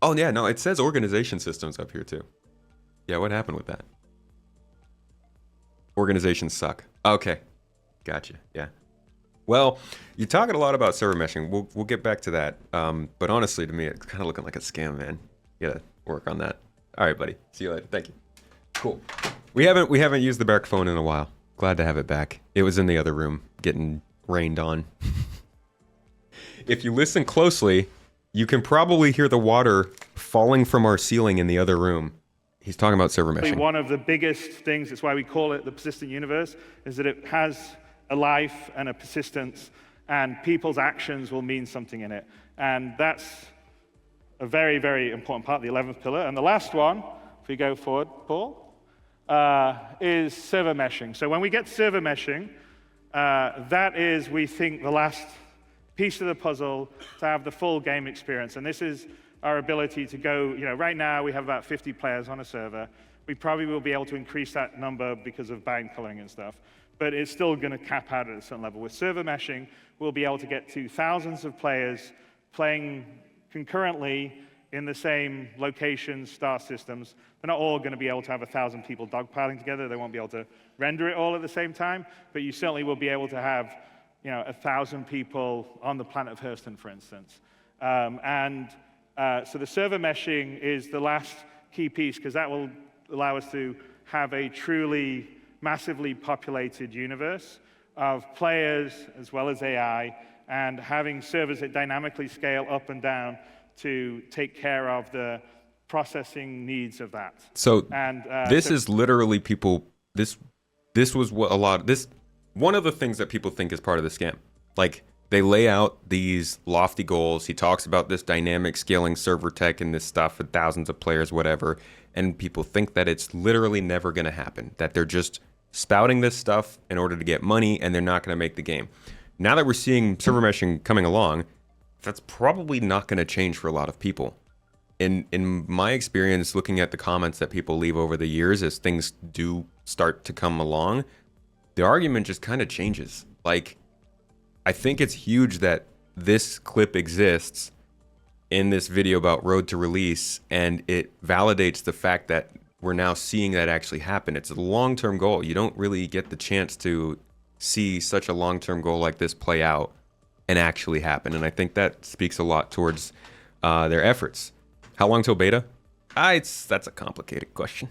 Oh yeah, no, it says organization systems up here too. Yeah, what happened with that? Organizations suck. Okay. Gotcha. Yeah. Well, you're talking a lot about server meshing. We'll get back to that. But honestly, to me, it's kind of looking like a scam, man. You gotta work on that. All right, buddy. See you later. Thank you. Cool. We haven't used the microphone in a while. Glad to have it back. It was in the other room, getting rained on. If you listen closely, you can probably hear the water falling from our ceiling in the other room. He's talking about server meshing. One of the biggest things, that's why we call it the persistent universe, is that it has a life and a persistence, and people's actions will mean something in it. And that's a very, very important part of the 11th pillar. And the last one, if we go forward, Paul, is server meshing. So when we get server meshing, that is, we think, the last piece of the puzzle to have the full game experience. And this is our ability to go, right now we have about 50 players on a server. We probably will be able to increase that number because of bind coloring and stuff. But it's still going to cap out at a certain level. With server meshing, we'll be able to get to thousands of players playing concurrently in the same locations, star systems. They're not all going to be able to have 1,000 people dogpiling together. They won't be able to render it all at the same time. But you certainly will be able to have 1,000 people on the planet of Hurston, for instance. So the server meshing is the last key piece, because that will allow us to have a truly massively populated universe of players as well as AI, and having servers that dynamically scale up and down to take care of the processing needs of that. So And this is literally people. This was what a lot. One of the things that people think is part of the scam. Like they lay out these lofty goals. He talks about this dynamic scaling server tech and this stuff with thousands of players, whatever. And people think that it's literally never going to happen. That they're just spouting this stuff in order to get money, and they're not going to make the game. Now that we're seeing server meshing coming along, that's probably not going to change for a lot of people. In my experience, looking at the comments that people leave over the years as things do start to come along, the argument just kind of changes. Like, I think it's huge that this clip exists in this video about road to release, and it validates the fact that we're now seeing that actually happen. It's a long-term goal. You don't really get the chance to see such a long-term goal like this play out and actually happen. And I think that speaks a lot towards their efforts. How long till beta? That's a complicated question.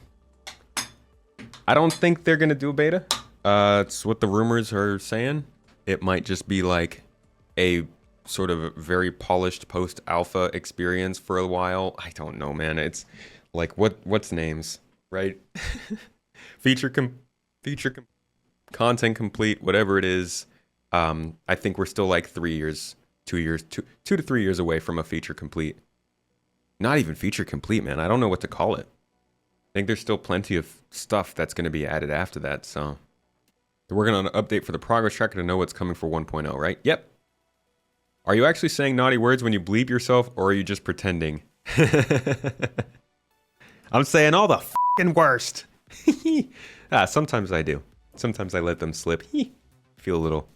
I don't think they're going to do a beta. It's what the rumors are saying. It might just be like a sort of very polished post-alpha experience for a while. I don't know, man. It's like what's names, right? Content complete, whatever it is. I think we're still like 3 years, 2 years, 2 to 3 years away from a feature complete. Not even feature complete, man. I don't know what to call it. I think there's still plenty of stuff that's going to be added after that. So they're working on an update for the progress tracker to know what's coming for 1.0, right? Yep. Are you actually saying naughty words when you bleep yourself, or are you just pretending? I'm saying all the fucking worst. Sometimes I do. Sometimes I let them slip. Feel a little.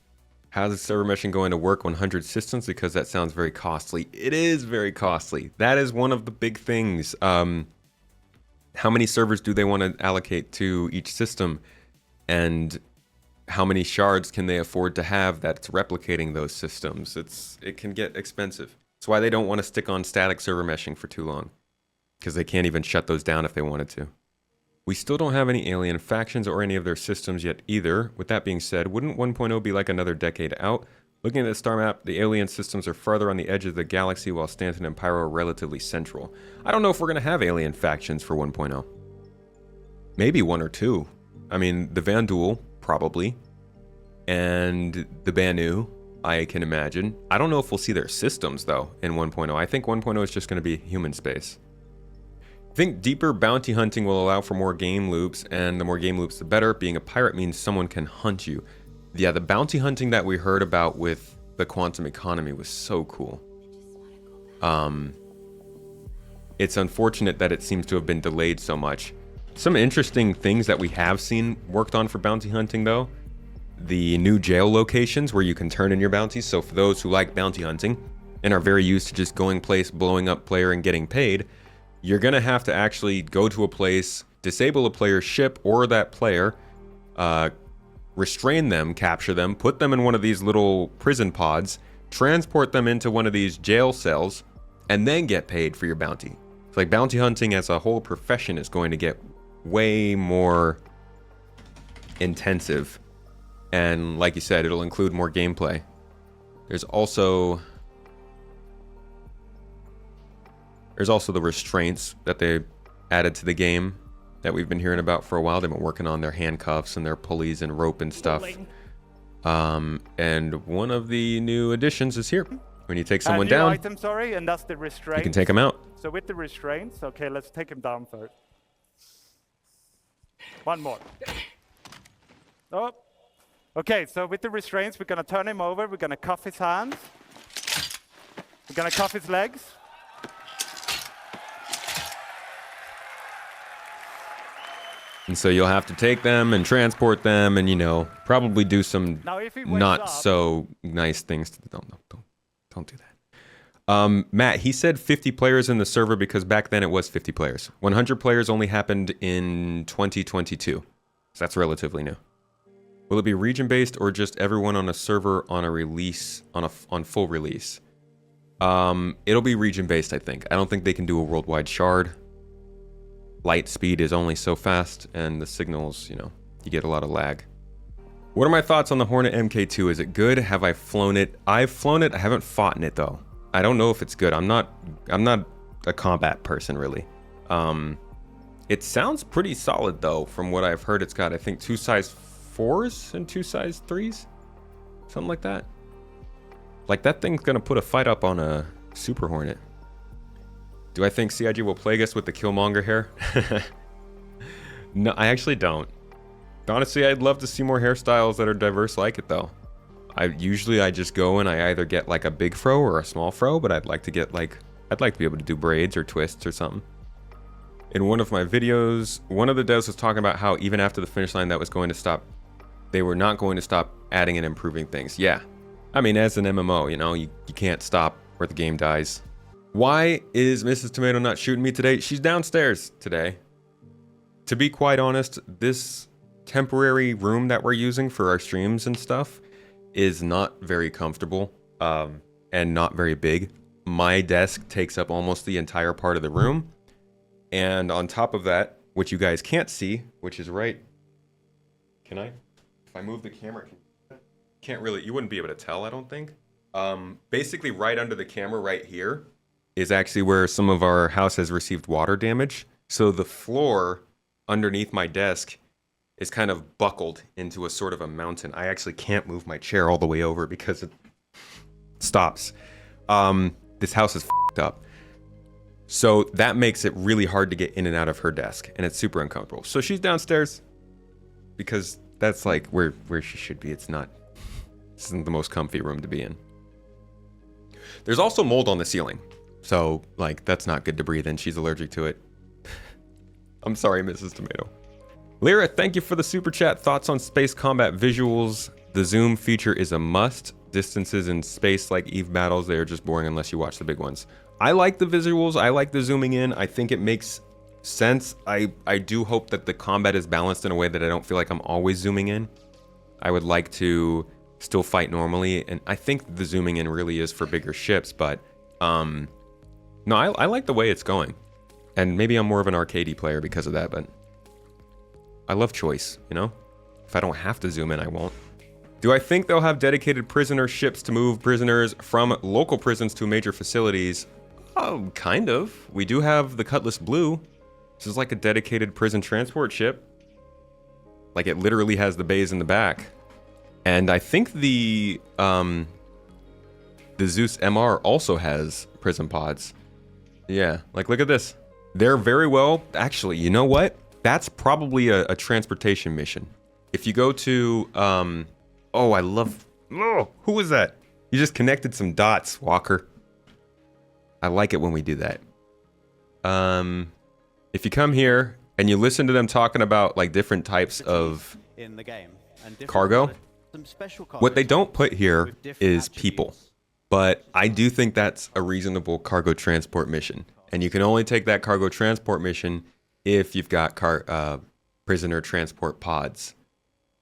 How's the server meshing going to work 100 systems? Because that sounds very costly. It is very costly. That is one of the big things. How many servers do they want to allocate to each system? And how many shards can they afford to have that's replicating those systems? It can get expensive. That's why they don't want to stick on static server meshing for too long, because they can't even shut those down if they wanted to. We still don't have any alien factions or any of their systems yet either. With that being said, wouldn't 1.0 be like another decade out? Looking at the star map, the alien systems are farther on the edge of the galaxy, while Stanton and Pyro are relatively central. I don't know if we're going to have alien factions for 1.0. Maybe 1 or 2. I mean, the Vandul, probably. And the Banu, I can imagine. I don't know if we'll see their systems, though, in 1.0. I think 1.0 is just going to be human space. I think deeper bounty hunting will allow for more game loops, and the more game loops, the better. Being a pirate means someone can hunt you. Yeah, the bounty hunting that we heard about with the quantum economy was so cool. It's unfortunate that it seems to have been delayed so much. Some interesting things that we have seen worked on for bounty hunting, though. The new jail locations where you can turn in your bounties. So for those who like bounty hunting and are very used to just going place, blowing up player, and getting paid, you're going to have to actually go to a place, disable a player's ship or that player, restrain them, capture them, put them in one of these little prison pods, transport them into one of these jail cells, and then get paid for your bounty. It's like bounty hunting as a whole profession is going to get way more intensive. And like you said, it'll include more gameplay. There's also the restraints that they added to the game that we've been hearing about for a while. They've been working on their handcuffs and their pulleys and rope and stuff. And one of the new additions is here. When you take someone down, item, sorry, and that's the restraint. You can take them out. So with the restraints, okay, let's take him down first. One more. Oh. Okay, so with the restraints, we're gonna turn him over. We're gonna cuff his hands. We're gonna cuff his legs. And so you'll have to take them and transport them, and probably do some not so nice things. Don't do that. Matt, he said 50 players in the server because back then it was 50 players. 100 players only happened in 2022, so that's relatively new. Will it be region-based or just everyone on a server on a release on full release? It'll be region-based, I think. I don't think they can do a worldwide shard. Light speed is only so fast, and the signals, you get a lot of lag. What are my thoughts on the Hornet MK2? Is it good? Have I flown it? I've flown it. I haven't fought in it though. I don't know if it's good. I'm not a combat person really. It sounds pretty solid though, from what I've heard. It's got, I think, 2 size 4s and 2 size 3s, something like that. Like, that thing's gonna put a fight up on a Super Hornet. Do I think CIG will plague us with the Killmonger hair? No, I actually don't. Honestly, I'd love to see more hairstyles that are diverse like it though. I just go and I either get like a big fro or a small fro, but I'd like to get like, I'd like to be able to do braids or twists or something. In one of my videos, one of the devs was talking about how even after the finish line that was going to stop, they were not going to stop adding and improving things. Yeah. I mean, as an MMO, you know, you can't stop where the game dies. Why is Mrs. Tomato not shooting me today? She's downstairs today. To be quite honest, this temporary room that we're using for our streams and stuff is not very comfortable and not very big. My desk takes up almost the entire part of the room. And on top of that, which you guys can't see, which is right... Can I? If I move the camera... Can't really... You wouldn't be able to tell, I don't think. Basically, right under the camera right here is actually where some of our house has received water damage. So the floor underneath my desk is kind of buckled into a sort of a mountain. I actually can't move my chair all the way over because it stops. This house is f***ed up. So that makes it really hard to get in and out of her desk, and it's super uncomfortable. So she's downstairs because that's like where she should be. This isn't the most comfy room to be in. There's also mold on the ceiling. So like that's not good to breathe in. She's allergic to it. I'm sorry, Mrs. Tomato. Lyra, thank you for the super chat. Thoughts on space combat visuals? The zoom feature is a must. Distances in space like EVE battles, they are just boring unless you watch the big ones. I like the visuals. I like the zooming in. I think it makes sense. I do hope that the combat is balanced in a way that I don't feel like I'm always zooming in. I would like to still fight normally, and I think the zooming in really is for bigger ships, but no, I like the way it's going. And maybe I'm more of an arcadey player because of that, but I love choice, you know? If I don't have to zoom in, I won't. Do I think they'll have dedicated prisoner ships to move prisoners from local prisons to major facilities? Oh, kind of. We do have the Cutlass Blue. This is like a dedicated prison transport ship. Like it literally has the bays in the back. And I think the Zeus MR also has prison pods. Yeah, like look at this. They're very well, actually, you know what? That's probably a transportation mission. If you go to, oh, I love, oh, who was that? You just connected some dots, Walker. I like it when we do that. If you come here and you listen to them talking about like different types of in the game and cargo, some special what they don't put here is people. But I do think that's a reasonable cargo transport mission. And you can only take that cargo transport mission if you've got prisoner transport pods.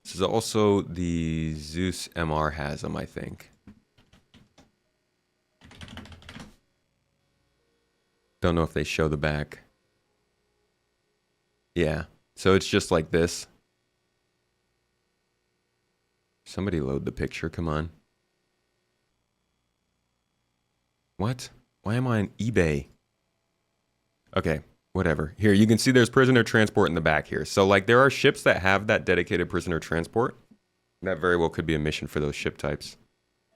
This is also the Zeus MR has them, I think. Don't know if they show the back. Yeah, so it's just like this. Somebody load the picture, come on. What? Why am I on eBay? Okay, whatever. Here, you can see there's prisoner transport in the back here. So, like, there are ships that have that dedicated prisoner transport. That very well could be a mission for those ship types.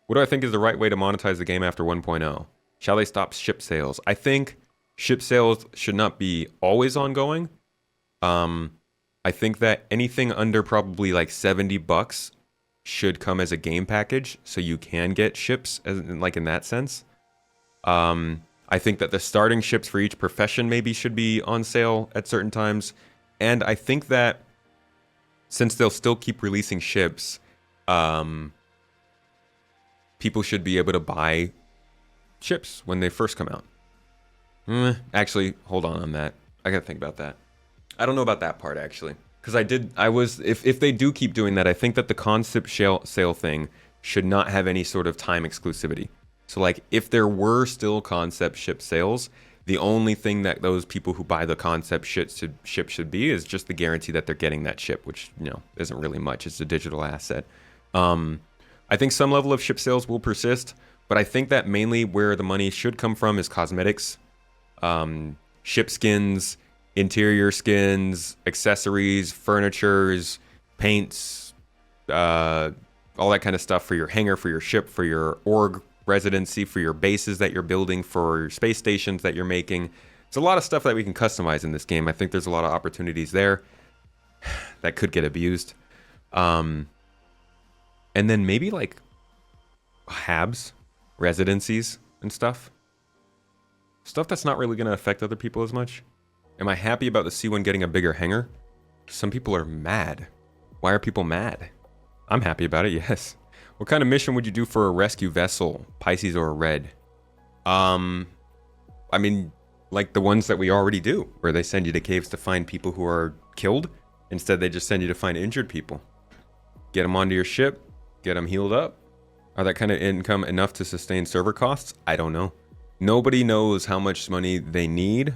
What do I think is the right way to monetize the game after 1.0? Shall they stop ship sales? I think ship sales should not be always ongoing. I think that anything under probably like $70 should come as a game package, so you can get ships, like in that sense. I think that the starting ships for each profession maybe should be on sale at certain times. And I think that since they'll still keep releasing ships, people should be able to buy ships when they first come out. Actually, hold on that. I gotta think about that. I don't know about that part, actually. Because if they do keep doing that, I think that the concept sale thing should not have any sort of time exclusivity. So like if there were still concept ship sales, the only thing that those people who buy the concept ship should be is just the guarantee that they're getting that ship, which, you know, isn't really much. It's a digital asset. I think some level of ship sales will persist, but I think that mainly where the money should come from is cosmetics. ship skins, interior skins, accessories, furnitures, paints, all that kind of stuff for your hangar, for your ship, for your org residency, for your bases that you're building, for your space stations that you're making. There's a lot of stuff that we can customize in this game. I think there's a lot of opportunities there that could get abused. And then maybe like habs, residencies and stuff. Stuff that's not really going to affect other people as much. Am I happy about the C1 getting a bigger hangar? Some people are mad. Why are people mad? I'm happy about it, yes. What kind of mission would you do for a rescue vessel? Pisces or a red? I mean, like the ones that we already do, where they send you to caves to find people who are killed. Instead, they just send you to find injured people. Get them onto your ship, get them healed up. Are that kind of income enough to sustain server costs? I don't know. Nobody knows how much money they need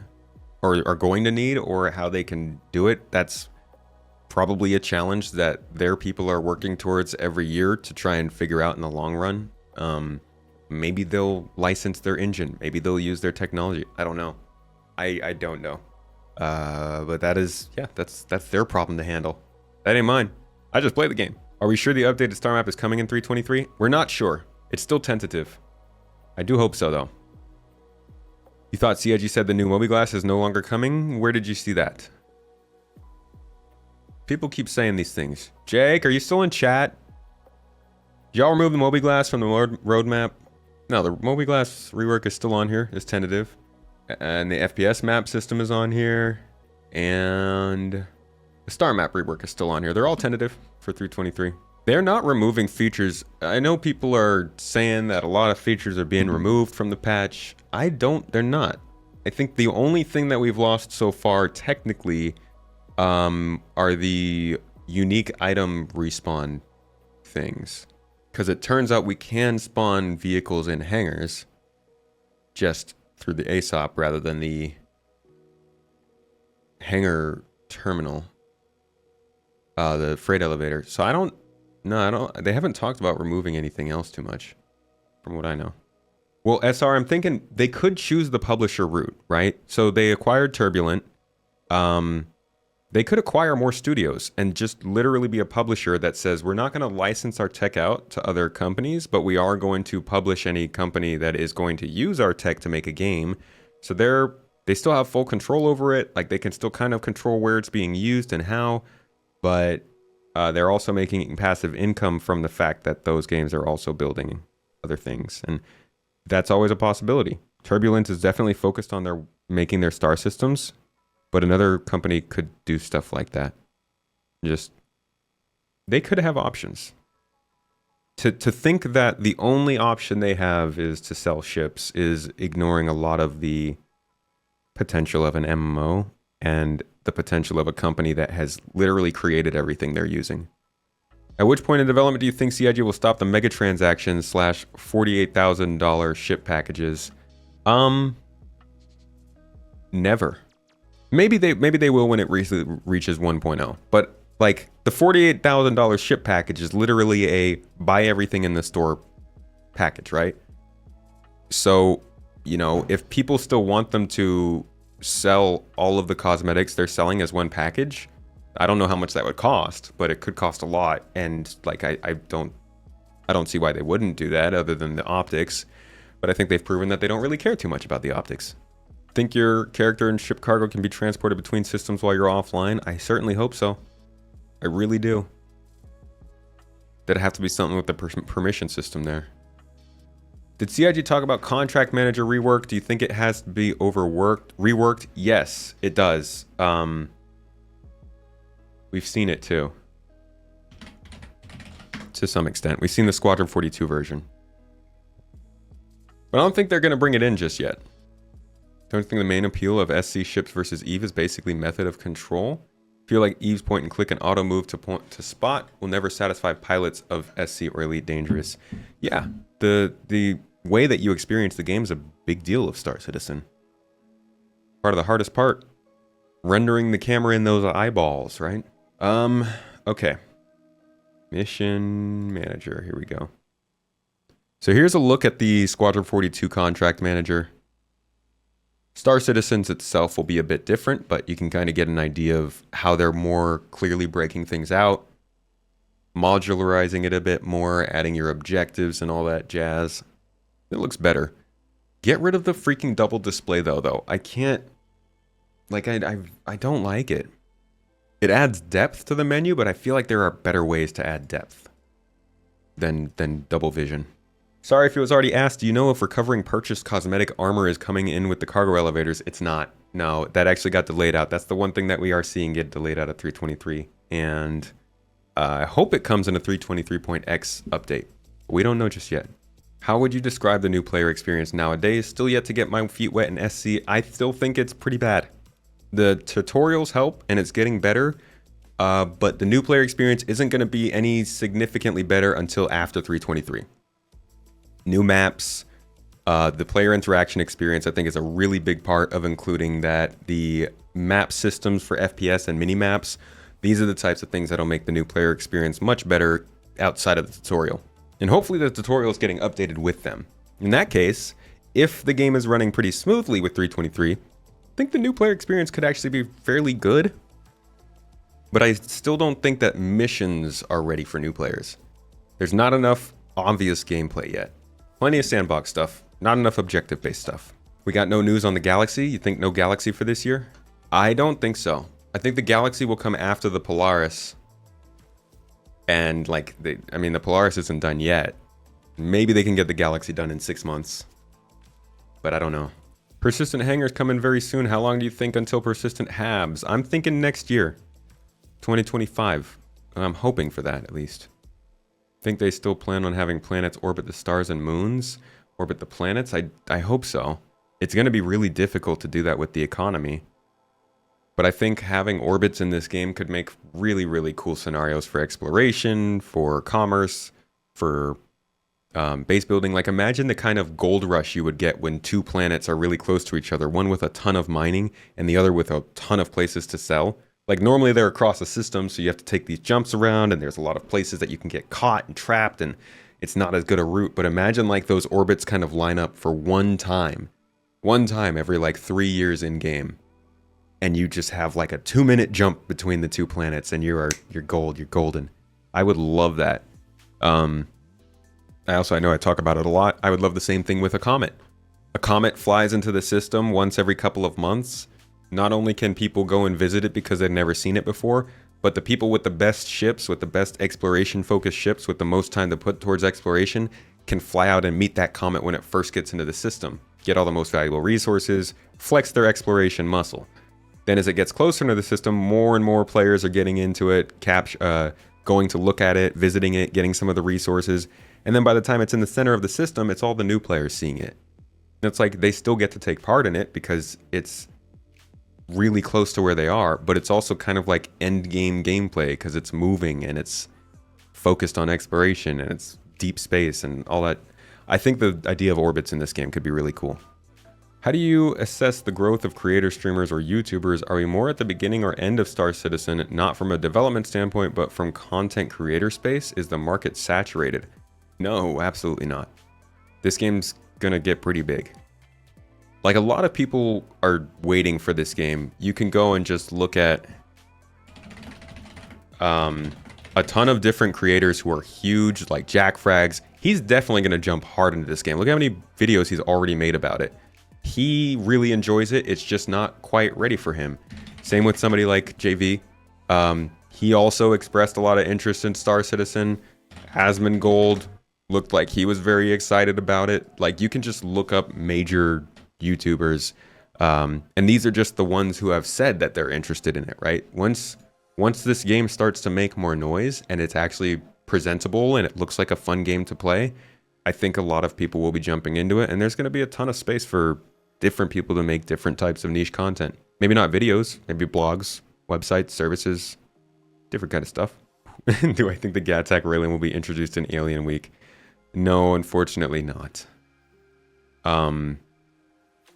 or are going to need or how they can do it. That's probably a challenge that their people are working towards every year to try and figure out in the long run. Maybe they'll license their engine. Maybe they'll use their technology. I don't know. I don't know. But that is, yeah, that's their problem to handle. That ain't mine. I just play the game. Are we sure the updated star map is coming in 3.23? We're not sure. It's still tentative. I do hope so, though. You thought CIG said the new Mobiglass is no longer coming? Where did you see that? People keep saying these things. Jake, are you still in chat? Did y'all remove the Mobiglass from the roadmap? No, the Mobiglass rework is still on here. It's tentative. And the FPS map system is on here. And the star map rework is still on here. They're all tentative for 3.23. They're not removing features. I know people are saying that a lot of features are being removed from the patch. They're not. I think the only thing that we've lost so far technically are the unique item respawn things. Because it turns out we can spawn vehicles in hangars just through the ASOP rather than the hangar terminal. The freight elevator. So I don't, they haven't talked about removing anything else too much from what I know. Well, SR, I'm thinking they could choose the publisher route, right? So they acquired Turbulent. They could acquire more studios and just literally be a publisher that says, we're not going to license our tech out to other companies, but we are going to publish any company that is going to use our tech to make a game. So they still have full control over it. Like they can still kind of control where it's being used and how, but they're also making passive income from the fact that those games are also building other things. And that's always a possibility. Turbulent is definitely focused on making their star systems, but another company could do stuff like that. They could have options. To think that the only option they have is to sell ships is ignoring a lot of the potential of an MMO and the potential of a company that has literally created everything they're using. At which point in development do you think CIG will stop the mega transactions / $48,000 ship packages? Never. Maybe they will when it reaches 1.0. But like the $48,000 ship package is literally a buy everything in the store package, right? So, if people still want them to sell all of the cosmetics they're selling as one package, I don't know how much that would cost, but it could cost a lot. And like I don't see why they wouldn't do that other than the optics. But I think they've proven that they don't really care too much about the optics. Think your character and ship cargo can be transported between systems while you're offline? I certainly hope so. I really do. That'd have to be something with the permission system there. Did CIG talk about contract manager rework? Do you think it has to be reworked? Yes, it does. We've seen it too. To some extent. We've seen the Squadron 42 version. But I don't think they're going to bring it in just yet. Don't you think the main appeal of SC ships versus Eve is basically method of control? Feel like Eve's point and click and auto move to spot will never satisfy pilots of SC or Elite Dangerous. Yeah, the way that you experience the game is a big deal of Star Citizen. Part of the hardest part. Rendering the camera in those eyeballs, right? Okay. Mission manager, here we go. So here's a look at the Squadron 42 contract manager. Star Citizens itself will be a bit different, but you can kind of get an idea of how they're more clearly breaking things out, modularizing it a bit more, adding your objectives and all that jazz. It looks better. Get rid of the freaking double display though. I can't, like, I don't like it. It adds depth to the menu, but I feel like there are better ways to add depth than double vision. Sorry if it was already asked, do you know if recovering purchased cosmetic armor is coming in with the cargo elevators? It's not. No, that actually got delayed out. That's the one thing that we are seeing get delayed out of 323. And I hope it comes in a 323.x update. But we don't know just yet. How would you describe the new player experience nowadays? Still yet to get my feet wet in SC. I still think it's pretty bad. The tutorials help and it's getting better. But the new player experience isn't going to be any significantly better until after 323. New maps, the player interaction experience, I think is a really big part of including that. The map systems for FPS and mini maps, these are the types of things that'll make the new player experience much better outside of the tutorial. And hopefully the tutorial is getting updated with them. In that case, if the game is running pretty smoothly with 323, I think the new player experience could actually be fairly good. But I still don't think that missions are ready for new players. There's not enough obvious gameplay yet. Plenty of sandbox stuff, not enough objective-based stuff. We got no news on the Galaxy. You think no Galaxy for this year? I don't think so. I think the Galaxy will come after the Polaris. And like, the Polaris isn't done yet. Maybe they can get the Galaxy done in 6 months. But I don't know. Persistent hangars coming very soon. How long do you think until persistent habs? I'm thinking next year. 2025. I'm hoping for that, at least. Think they still plan on having planets orbit the stars and moons? Orbit the planets? I hope so. It's going to be really difficult to do that with the economy. But I think having orbits in this game could make really, really cool scenarios for exploration, for commerce, for base building. Like, imagine the kind of gold rush you would get when two planets are really close to each other, one with a ton of mining and the other with a ton of places to sell. Like, normally they're across a system, so you have to take these jumps around, and there's a lot of places that you can get caught and trapped, and it's not as good a route. But imagine, like, those orbits kind of line up for one time every, like, 3 years in-game. And you just have, like, a 2-minute jump between the two planets, and you're golden. I would love that. I know I talk about it a lot. I would love the same thing with a comet. A comet flies into the system once every couple of months. Not only can people go and visit it because they've never seen it before, but the people with the best ships, with the best exploration-focused ships, with the most time to put towards exploration, can fly out and meet that comet when it first gets into the system, get all the most valuable resources, flex their exploration muscle. Then as it gets closer to the system, more and more players are getting into it, going to look at it, visiting it, getting some of the resources, and then by the time it's in the center of the system, it's all the new players seeing it. And it's like they still get to take part in it because it's really close to where they are, but it's also kind of like end game gameplay because it's moving and it's focused on exploration and it's deep space and all that. I think the idea of orbits in this game could be really cool. How do you assess the growth of creator streamers or YouTubers? Are we more at the beginning or end of Star Citizen, not from a development standpoint, but from content creator space? Is the market saturated? No, absolutely not. This game's gonna get pretty big. Like, a lot of people are waiting for this game. You can go and just look at a ton of different creators who are huge, like Jack Frags. He's definitely going to jump hard into this game. Look how many videos he's already made about it. He really enjoys it. It's just not quite ready for him. Same with somebody like JV. He also expressed a lot of interest in Star Citizen. Asmongold looked like he was very excited about it. Like, you can just look up major YouTubers, and these are just the ones who have said that they're interested in it, right? Once this game starts to make more noise and it's actually presentable and it looks like a fun game to play, I think a lot of people will be jumping into it, and there's going to be a ton of space for different people to make different types of niche content. Maybe not videos, maybe blogs, websites, services, different kind of stuff. Do I think the GATAC railing will be introduced in Alien Week? No, unfortunately not.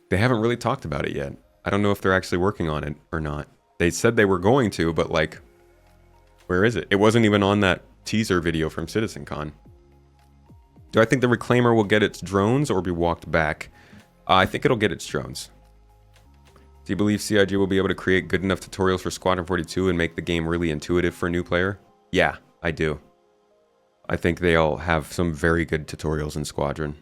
They haven't really talked about it yet. I don't know if they're actually working on it or not. They said they were going to, but like, where is it? It wasn't even on that teaser video from CitizenCon. Do I think the Reclaimer will get its drones or be walked back? I think it'll get its drones. Do you believe CIG will be able to create good enough tutorials for Squadron 42 and make the game really intuitive for a new player? Yeah, I do. I think they'll have some very good tutorials in Squadron.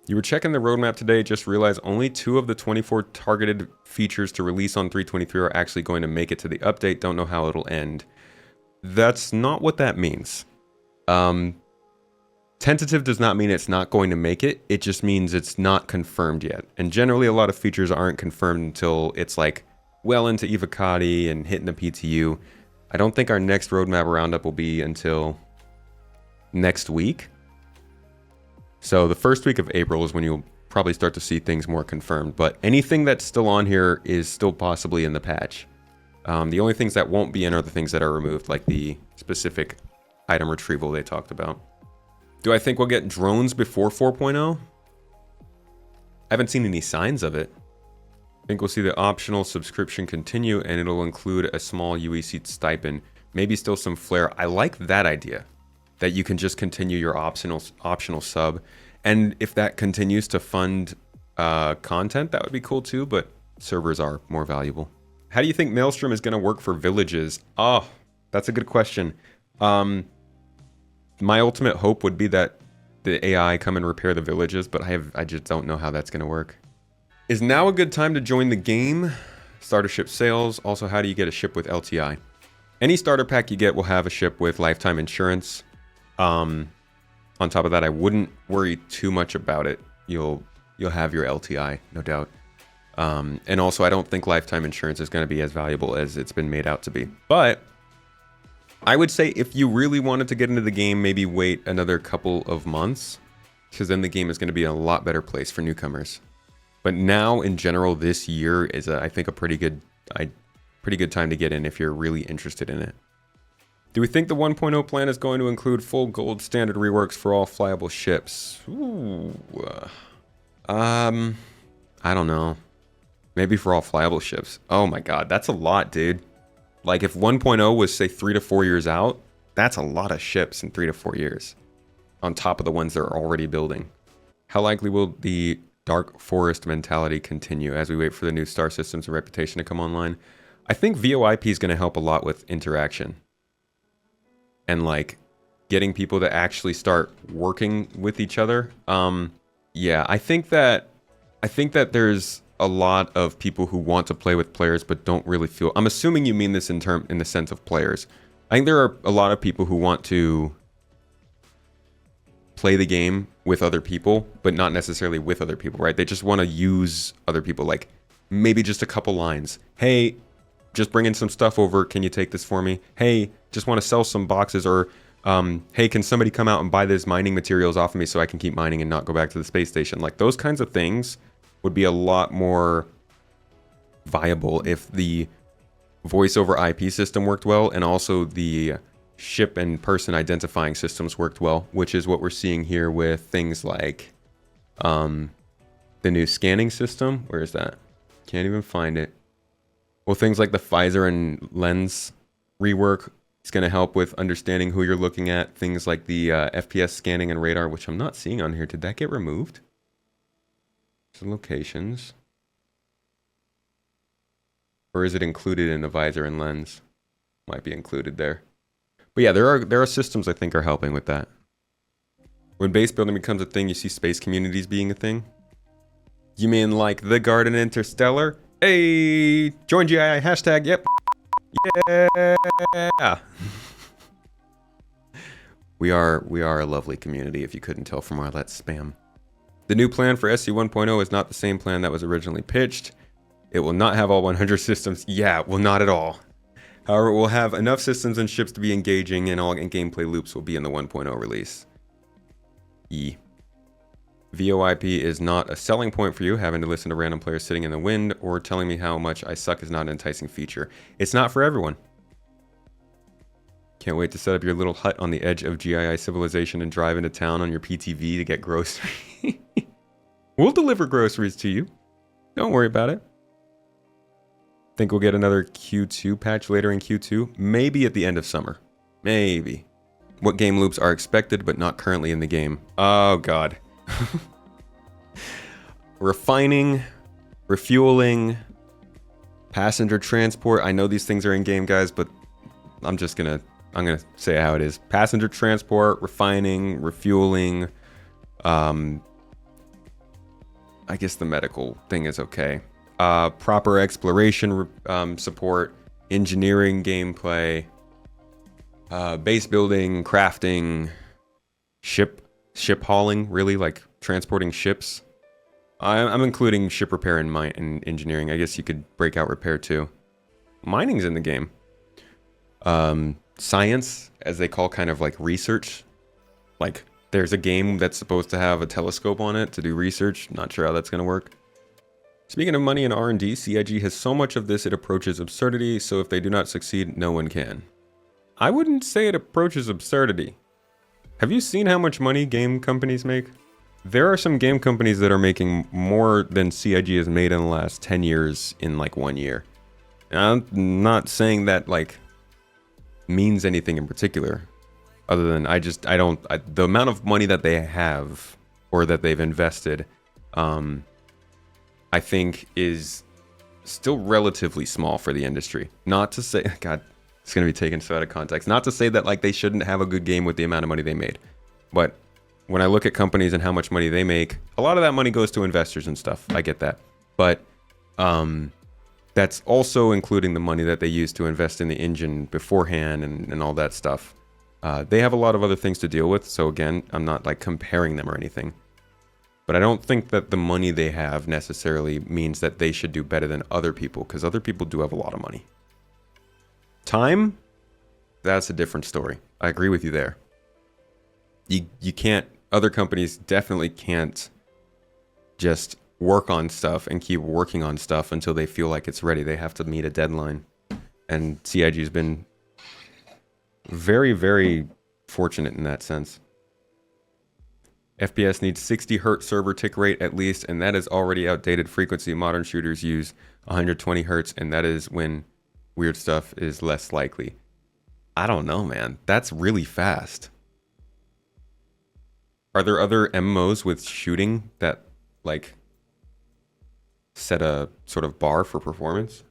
You were checking the roadmap today, just realized only 2 of the 24 targeted features to release on 323 are actually going to make it to the update. Don't know how it'll end. That's not what that means. Tentative does not mean it's not going to make it. It just means it's not confirmed yet. And generally, a lot of features aren't confirmed until it's like well into Evocati and hitting the PTU. I don't think our next roadmap roundup will be until next week. So the first week of April is when you'll probably start to see things more confirmed. But anything that's still on here is still possibly in the patch. The only things that won't be in are the things that are removed, like the specific item retrieval they talked about. Do I think we'll get drones before 4.0? I haven't seen any signs of it. I think we'll see the optional subscription continue, and it'll include a small UEC stipend. Maybe still some flare. I like that idea, that you can just continue your optional sub. And if that continues to fund content, that would be cool too, but servers are more valuable. How do you think Maelstrom is going to work for villages? Oh, that's a good question. My ultimate hope would be that the AI come and repair the villages, but I just don't know how that's going to work. Is now a good time to join the game? Starter ship sales. Also, how do you get a ship with LTI? Any starter pack you get will have a ship with lifetime insurance. On top of that, I wouldn't worry too much about it. You'll have your LTI, no doubt. And also, I don't think lifetime insurance is going to be as valuable as it's been made out to be. But I would say if you really wanted to get into the game, maybe wait another couple of months, because then the game is going to be in a lot better place for newcomers. But now, in general, this year is, I think, a pretty good time to get in if you're really interested in it. Do we think the 1.0 plan is going to include full gold standard reworks for all flyable ships? Ooh, I don't know. Maybe for all flyable ships. Oh my god, that's a lot, dude. Like, if 1.0 was, say, 3 to 4 years out, that's a lot of ships in 3 to 4 years, on top of the ones they're already building. How likely will the Dark Forest mentality continue as we wait for the new Star Systems and Reputation to come online? I think VoIP is going to help a lot with interaction. And, like, getting people to actually start working with each other. Yeah, I think that there's a lot of people who want to play with players but don't really feel. I'm assuming you mean this in the sense of players. I think there are a lot of people who want to play the game with other people, but not necessarily with other people, right? They just want to use other people, like maybe just a couple lines. Hey, just bring in some stuff over. Can you take this for me? Hey, just want to sell some boxes, or hey, can somebody come out and buy this mining materials off of me so I can keep mining and not go back to the space station? Like, those kinds of things would be a lot more viable if the voice over IP system worked well, and also the ship and person identifying systems worked well, which is what we're seeing here with things like the new scanning system. Where is that? Can't even find it. Well, things like the Pfizer and lens rework is going to help with understanding who you're looking at. Things like the FPS scanning and radar, which I'm not seeing on here. Did that get removed? Some locations. Or is it included in the visor and lens? Might be included there. But yeah, there are systems I think are helping with that. When base building becomes a thing, you see space communities being a thing? You mean like the Garden Interstellar? Hey, join GII hashtag, yep. Yeah. We are a lovely community, if you couldn't tell from all that spam. The new plan for SC 1.0 is not the same plan that was originally pitched. It will not have all 100 systems. Yeah, well, not at all. However, it will have enough systems and ships to be engaging, and all gameplay loops will be in the 1.0 release. VoIP is not a selling point for you. Having to listen to random players sitting in the wind or telling me how much I suck is not an enticing feature. It's not for everyone. Can't wait to set up your little hut on the edge of GII civilization and drive into town on your PTV to get groceries. We'll deliver groceries to you. Don't worry about it. Think we'll get another Q2 patch later in Q2? Maybe at the end of summer. Maybe. What game loops are expected but not currently in the game? Oh god. Refining, refueling, Passenger transport. I know these things are in game, guys, but I'm gonna say how it is. Passenger transport, refining, refueling. I guess the medical thing is okay. Proper exploration support, engineering gameplay, base building, crafting, ship hauling, really, like transporting ships. I'm including ship repair in engineering. I guess you could break out repair too. Mining's in the game. Science, as they call kind of like research. Like there's a game that's supposed to have a telescope on it to do research. Not sure how that's going to work. Speaking of money and R&D, CIG has so much of this it approaches absurdity, so if they do not succeed, no one can. I wouldn't say it approaches absurdity. Have you seen how much money game companies make? There are some game companies that are making more than CIG has made in the last 10 years in like 1 year. And I'm not saying that like means anything in particular, other than the amount of money that they have or that they've invested, I think is still relatively small for the industry. Not to say, God, it's going to be taken so out of context. Not to say that like they shouldn't have a good game with the amount of money they made. But when I look at companies and how much money they make, a lot of that money goes to investors and stuff. I get that. But that's also including the money that they use to invest in the engine beforehand and all that stuff. They have a lot of other things to deal with. So again, I'm not like comparing them or anything. But I don't think that the money they have necessarily means that they should do better than other people, because other people do have a lot of money. Time, that's a different story. I agree with you there. You can't, other companies definitely can't just work on stuff and keep working on stuff until they feel like it's ready. They have to meet a deadline. And CIG has been very, very fortunate in that sense. FPS needs 60 Hz server tick rate at least, and that is already outdated frequency. Modern shooters use 120 Hz, and that is when weird stuff is less likely. I don't know, man. That's really fast. Are there other MMOs with shooting that, like, set a sort of bar for performance?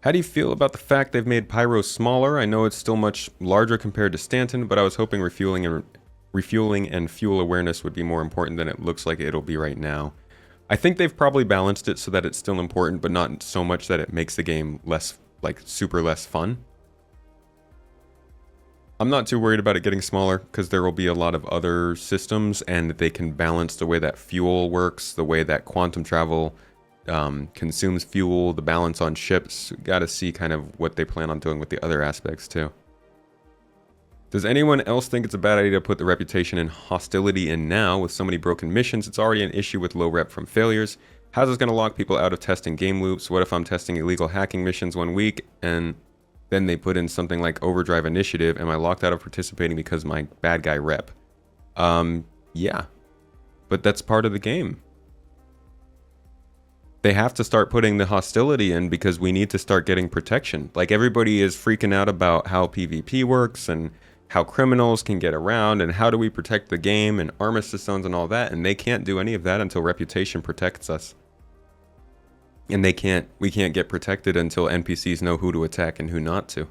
How do you feel about the fact they've made Pyro smaller? I know it's still much larger compared to Stanton, but I was hoping refueling and fuel awareness would be more important than it looks like it'll be right now. I think they've probably balanced it so that it's still important, but not so much that it makes the game less, like, super less fun. I'm not too worried about it getting smaller because there will be a lot of other systems and they can balance the way that fuel works, the way that quantum travel consumes fuel, the balance on ships. Got to see kind of what they plan on doing with the other aspects too. Does anyone else think it's a bad idea to put the reputation and hostility in now? With so many broken missions, it's already an issue with low rep from failures. How's this going to lock people out of testing game loops? What if I'm testing illegal hacking missions 1 week and then they put in something like Overdrive Initiative? Am I locked out of participating because my bad guy rep? Yeah. But that's part of the game. They have to start putting the hostility in because we need to start getting protection. Like, everybody is freaking out about how PvP works and how criminals can get around and how do we protect the game and armistice zones and all that, and they can't do any of that until reputation protects us. And we can't get protected until NPCs know who to attack and who not to.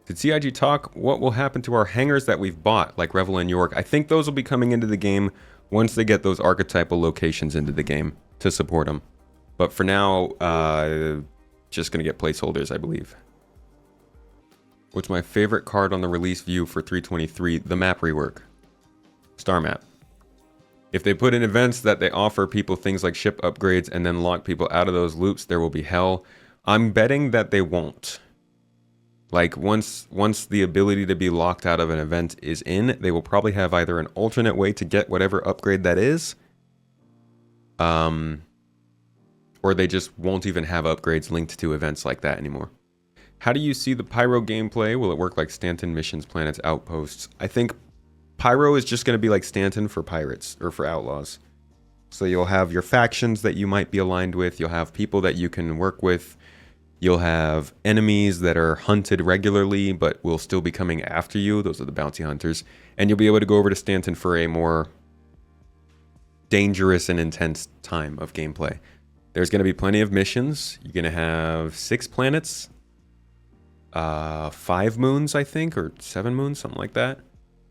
Did CIG talk what will happen to our hangars that we've bought, like Revel and York? I think those will be coming into the game once they get those archetypal locations into the game to support them. But for now, just going to get placeholders, I believe. What's my favorite card on the release view for 323? The map rework. Star map. If they put in events that they offer people things like ship upgrades and then lock people out of those loops, there will be hell. I'm betting that they won't. Like, once the ability to be locked out of an event is in, they will probably have either an alternate way to get whatever upgrade that is, or they just won't even have upgrades linked to events like that anymore. How do you see the Pyro gameplay? Will it work like Stanton, missions, planets, outposts? I think Pyro is just going to be like Stanton for pirates, or for outlaws. So you'll have your factions that you might be aligned with, you'll have people that you can work with, you'll have enemies that are hunted regularly but will still be coming after you, those are the bounty hunters, and you'll be able to go over to Stanton for a more dangerous and intense time of gameplay. There's going to be plenty of missions. You're going to have 6 planets, 5 moons, I think, or 7 moons, something like that.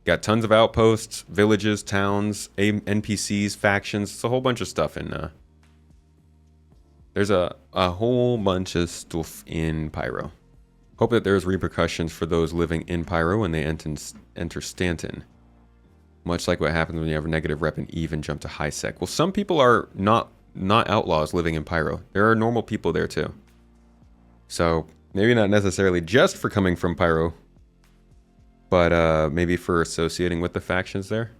Got tons of outposts, villages, towns, NPCs, factions. It's a whole bunch of stuff in. There's a whole bunch of stuff in Pyro. Hope that there's repercussions for those living in Pyro when they enter Stanton. Much like what happens when you have a negative rep and EVE and jump to high sec. Well, some people are not outlaws living in Pyro. There are normal people there too. So maybe not necessarily just for coming from Pyro, but maybe for associating with the factions there.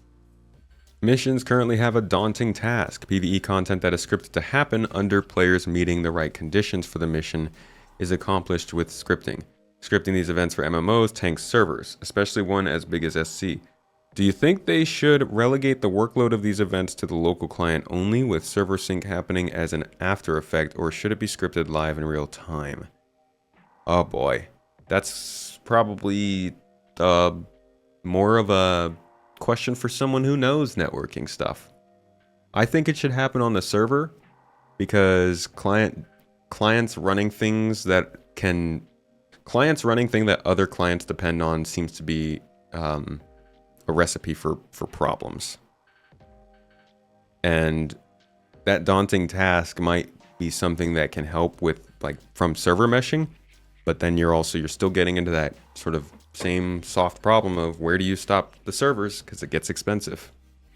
Missions currently have a daunting task. PvE content that is scripted to happen under players meeting the right conditions for the mission is accomplished with scripting. Scripting these events for MMOs tanks servers, especially one as big as SC. Do you think they should relegate the workload of these events to the local client only, with server sync happening as an after effect, or should it be scripted live in real time? Oh boy, that's probably more of a question for someone who knows networking stuff. I think it should happen on the server, because clients running things that other clients depend on seems to be a recipe for problems. And that daunting task might be something that can help with, like, from server meshing, but then you're still getting into that sort of same soft problem of where do you stop the servers, because it gets expensive.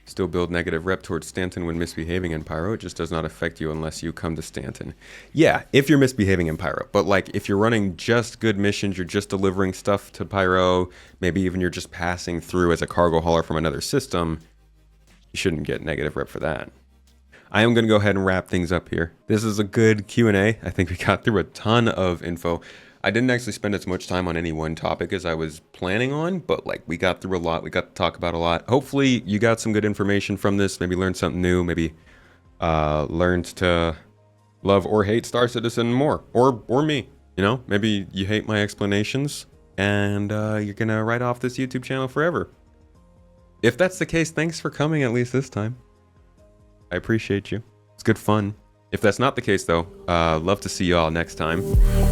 Still build negative rep towards Stanton when misbehaving in Pyro. It just does not affect you unless you come to Stanton. Yeah, if you're misbehaving in Pyro. But like if you're running just good missions, you're just delivering stuff to Pyro, maybe even you're just passing through as a cargo hauler from another system, you shouldn't get negative rep for that. I am going to go ahead and wrap things up here. This is a good Q&A. I think we got through a ton of info. I didn't actually spend as much time on any one topic as I was planning on, but like we got through a lot. We got to talk about a lot. Hopefully you got some good information from this. Maybe learned something new. Maybe learned to love or hate Star Citizen more, or me. You know, maybe you hate my explanations and you're gonna write off this YouTube channel forever. If that's the case, thanks for coming at least this time. I appreciate you. It's good fun. If that's not the case though, love to see y'all next time.